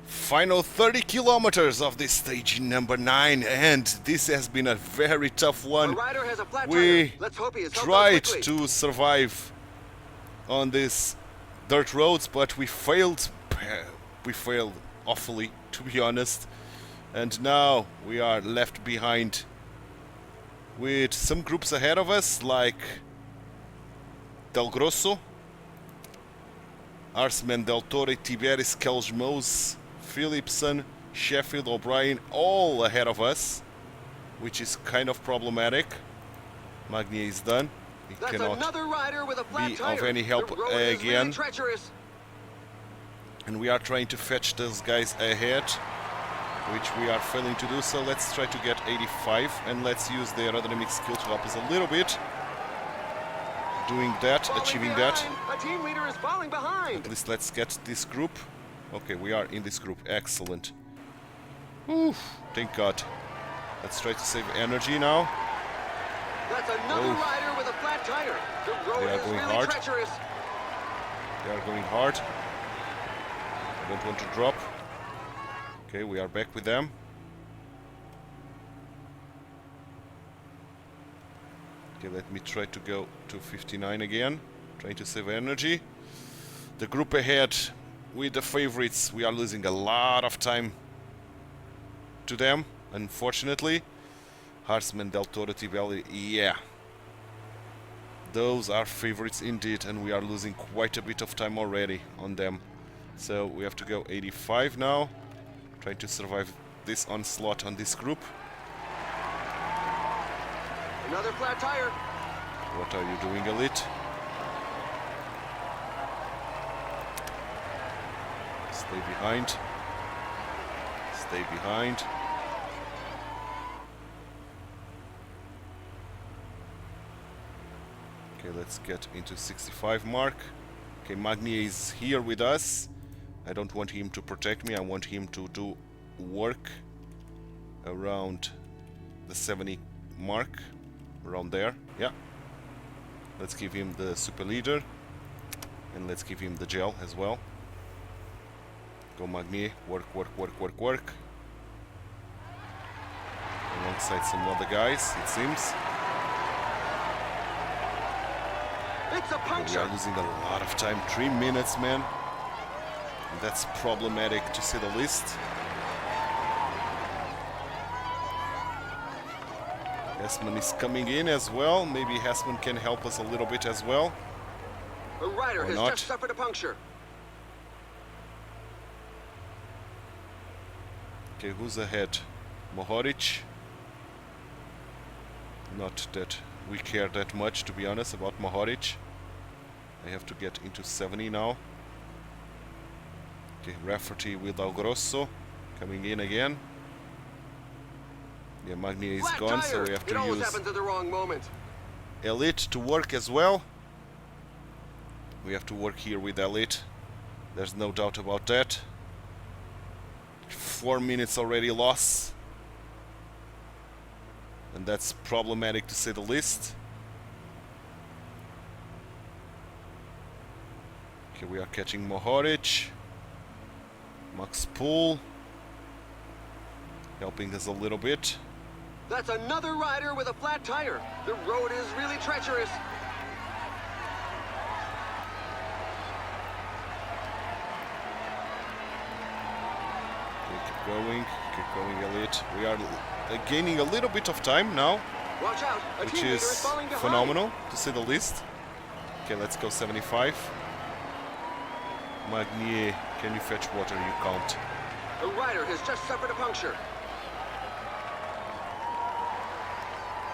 Final 30 kilometers of this stage number 9, and this has been a very tough one. We tried to survive on these dirt roads, but we failed awfully, to be honest. And now we are left behind with some groups ahead of us, like Del Grosso, Arsman, Del Torre, Tiberis, Kelgmos, Philipson, Sheffield, O'Brien, all ahead of us, which is kind of problematic. Magnier is done. He cannot be of any help again. And we are trying to fetch those guys ahead, which we are failing to do. So let's try to get 85, and let's use the aerodynamic skill to help us a little bit. Doing that, achieving that. A team leader is falling behind. At least let's get this group. Okay, we are in this group. Excellent. Oof, thank God. Let's try to save energy now. That's another rider with a flat tire. The road They are is going really hard. treacherous. They are going hard. I don't want to drop. Okay, we are back with them. Okay, let me try to go to 59 again. Trying to save energy. The group ahead with the favorites, we are losing a lot of time to them, unfortunately. Harsman, Del Toro, Tibelli, yeah. Those are favorites indeed, and we are losing quite a bit of time already on them. So we have to go 85 now, trying to survive this onslaught on this group. Another flat tire. What are you doing, Elite? Stay behind. Stay behind. Okay, let's get into 65 mark. Okay, Magnier is here with us. I don't want him to protect me. I want him to do work around the 70 mark. Around there. Yeah. Let's give him the super leader. And let's give him the gel as well. Go Magnier. Work, work, work, work, work. Alongside some other guys, it seems. It's a We puncture. are losing a lot of time. 3 minutes, man. That's problematic to say the least. Hessman is coming in as well. Maybe Hessman can help us a little bit as well. A rider Or has not. just suffered a puncture. Okay, who's ahead? Mohoric. Not that we care that much, to be honest, about Mohoric. I have to get into 70 now. Okay, Rafferty with Del Grosso coming in again. Yeah, Magnier is Flat gone, tire. so we have It to always use happens at the wrong moment. Elite to work as well. We have to work here with Elite. There's no doubt about that. 4 minutes already lost. And that's problematic to say the least. Okay, we are catching Mohoric. Max Pool helping us a little bit. That's another rider with a flat tire. The road is really treacherous. Keep going, Elliot. We are gaining a little bit of time now, Watch out, a which team leader is is falling behind. phenomenal, to say the least. Okay, let's go 75. Magnier, can you fetch water? You can't. A rider has just suffered a puncture.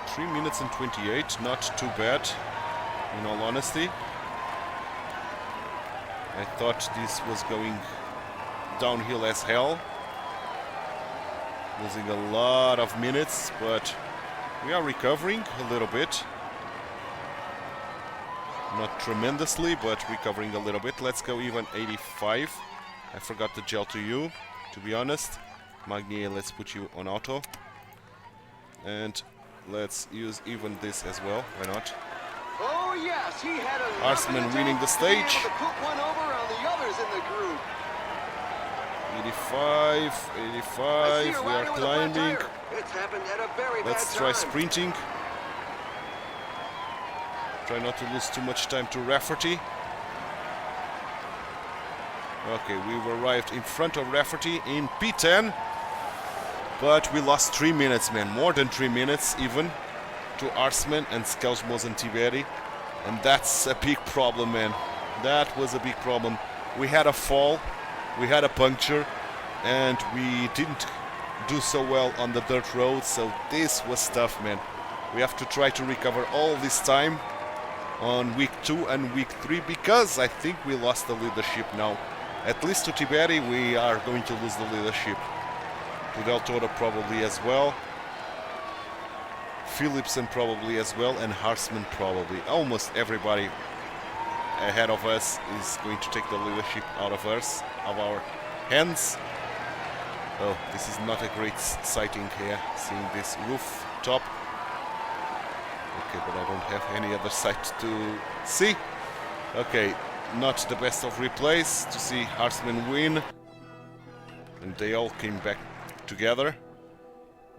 3 minutes and 28, not too bad, in all honesty. I thought this was going downhill as hell. Losing a lot of minutes, but we are recovering a little bit. Not tremendously, but recovering a little bit. Let's go even 85. I forgot the gel to you, to be honest. Magnier, let's put you on auto. And let's use even this as well, why not? Oh yes, he had a Arsman winning the stage. To put one over on the others in the group. 85, 85, we are climbing. It's happened at a very Let's bad try time. sprinting. Try not to lose too much time to Rafferty. Okay, we've arrived in front of Rafferty in P10. But we lost 3 minutes, man. More than 3 minutes even. To Arsman and Skelsmos and Tiberi. And that's a big problem, man. That was a big problem. We had a fall. We had a puncture. And we didn't do so well on the dirt road. So this was tough, man. We have to try to recover all this time on week 2 and week 3, because I think we lost the leadership now. At least to Tiberi we are going to lose the leadership. To Del Toro probably as well. Philipsen probably as well, and Harsman probably. Almost everybody ahead of us is going to take the leadership out of us, of our hands. Oh, this is not a great sighting here, seeing this rooftop. Okay, but I don't have any other sight to see. Okay, not the best of replays to see Harsman win. And they all came back together.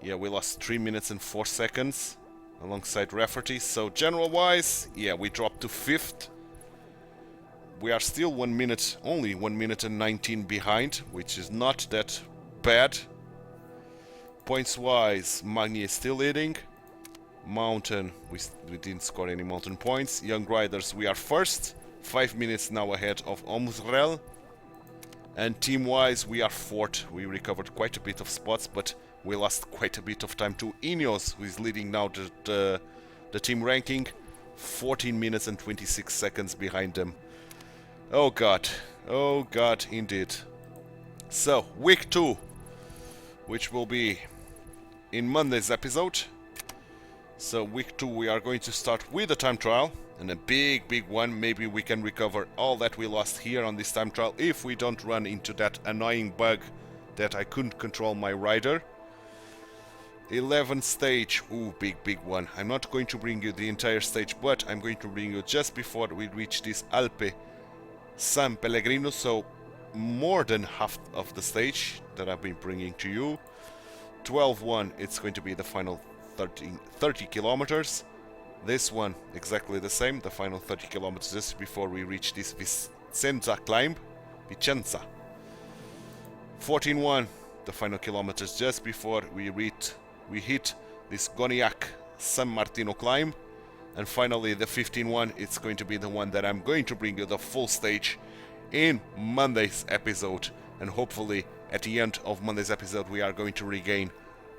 Yeah, we lost 3 minutes and 4 seconds alongside Rafferty. So general-wise, yeah, we dropped to 5th. We are still 1 minute, only 1 minute and 19 behind, which is not that bad. Points-wise, Magni is still leading. Mountain, we didn't score any mountain points. Young Riders, we are first. 5 minutes now ahead of Omrel. And team-wise, we are 4th. We recovered quite a bit of spots, but we lost quite a bit of time to Ineos, who is leading now the team ranking. 14 minutes and 26 seconds behind them. Oh god indeed. So, week 2, which will be in Monday's episode. So week 2 we are going to start with a time trial, and a big one. Maybe we can recover all that we lost here on this time trial if we don't run into that annoying bug that I couldn't control my rider. 11th stage, ooh, big one. I'm not going to bring you the entire stage, but I'm going to bring you just before we reach this Alpe San Pellegrino, so more than half of the stage that I've been bringing to you. 12-1, it's going to be the final 30 kilometers. This one exactly the same, the final 30 kilometers just before we reach this Vicenza climb. 14-1, the final kilometers just before we hit this Goniac San Martino climb. And finally the 15-1, it's going to be the one that I'm going to bring you the full stage in Monday's episode. And hopefully at the end of Monday's episode we are going to regain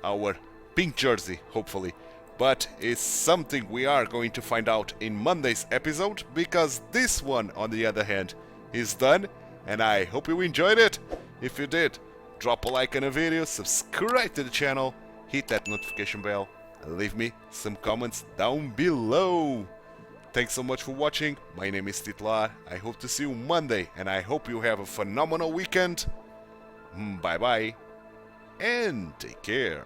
our pink jersey, hopefully. But it's something we are going to find out in Monday's episode, because this one, on the other hand, is done, and I hope you enjoyed it. If you did, drop a like on the video, subscribe to the channel, hit that notification bell, and leave me some comments down below. Thanks so much for watching. My name is Titular. I hope to see you Monday, and I hope you have a phenomenal weekend. Bye bye, and take care.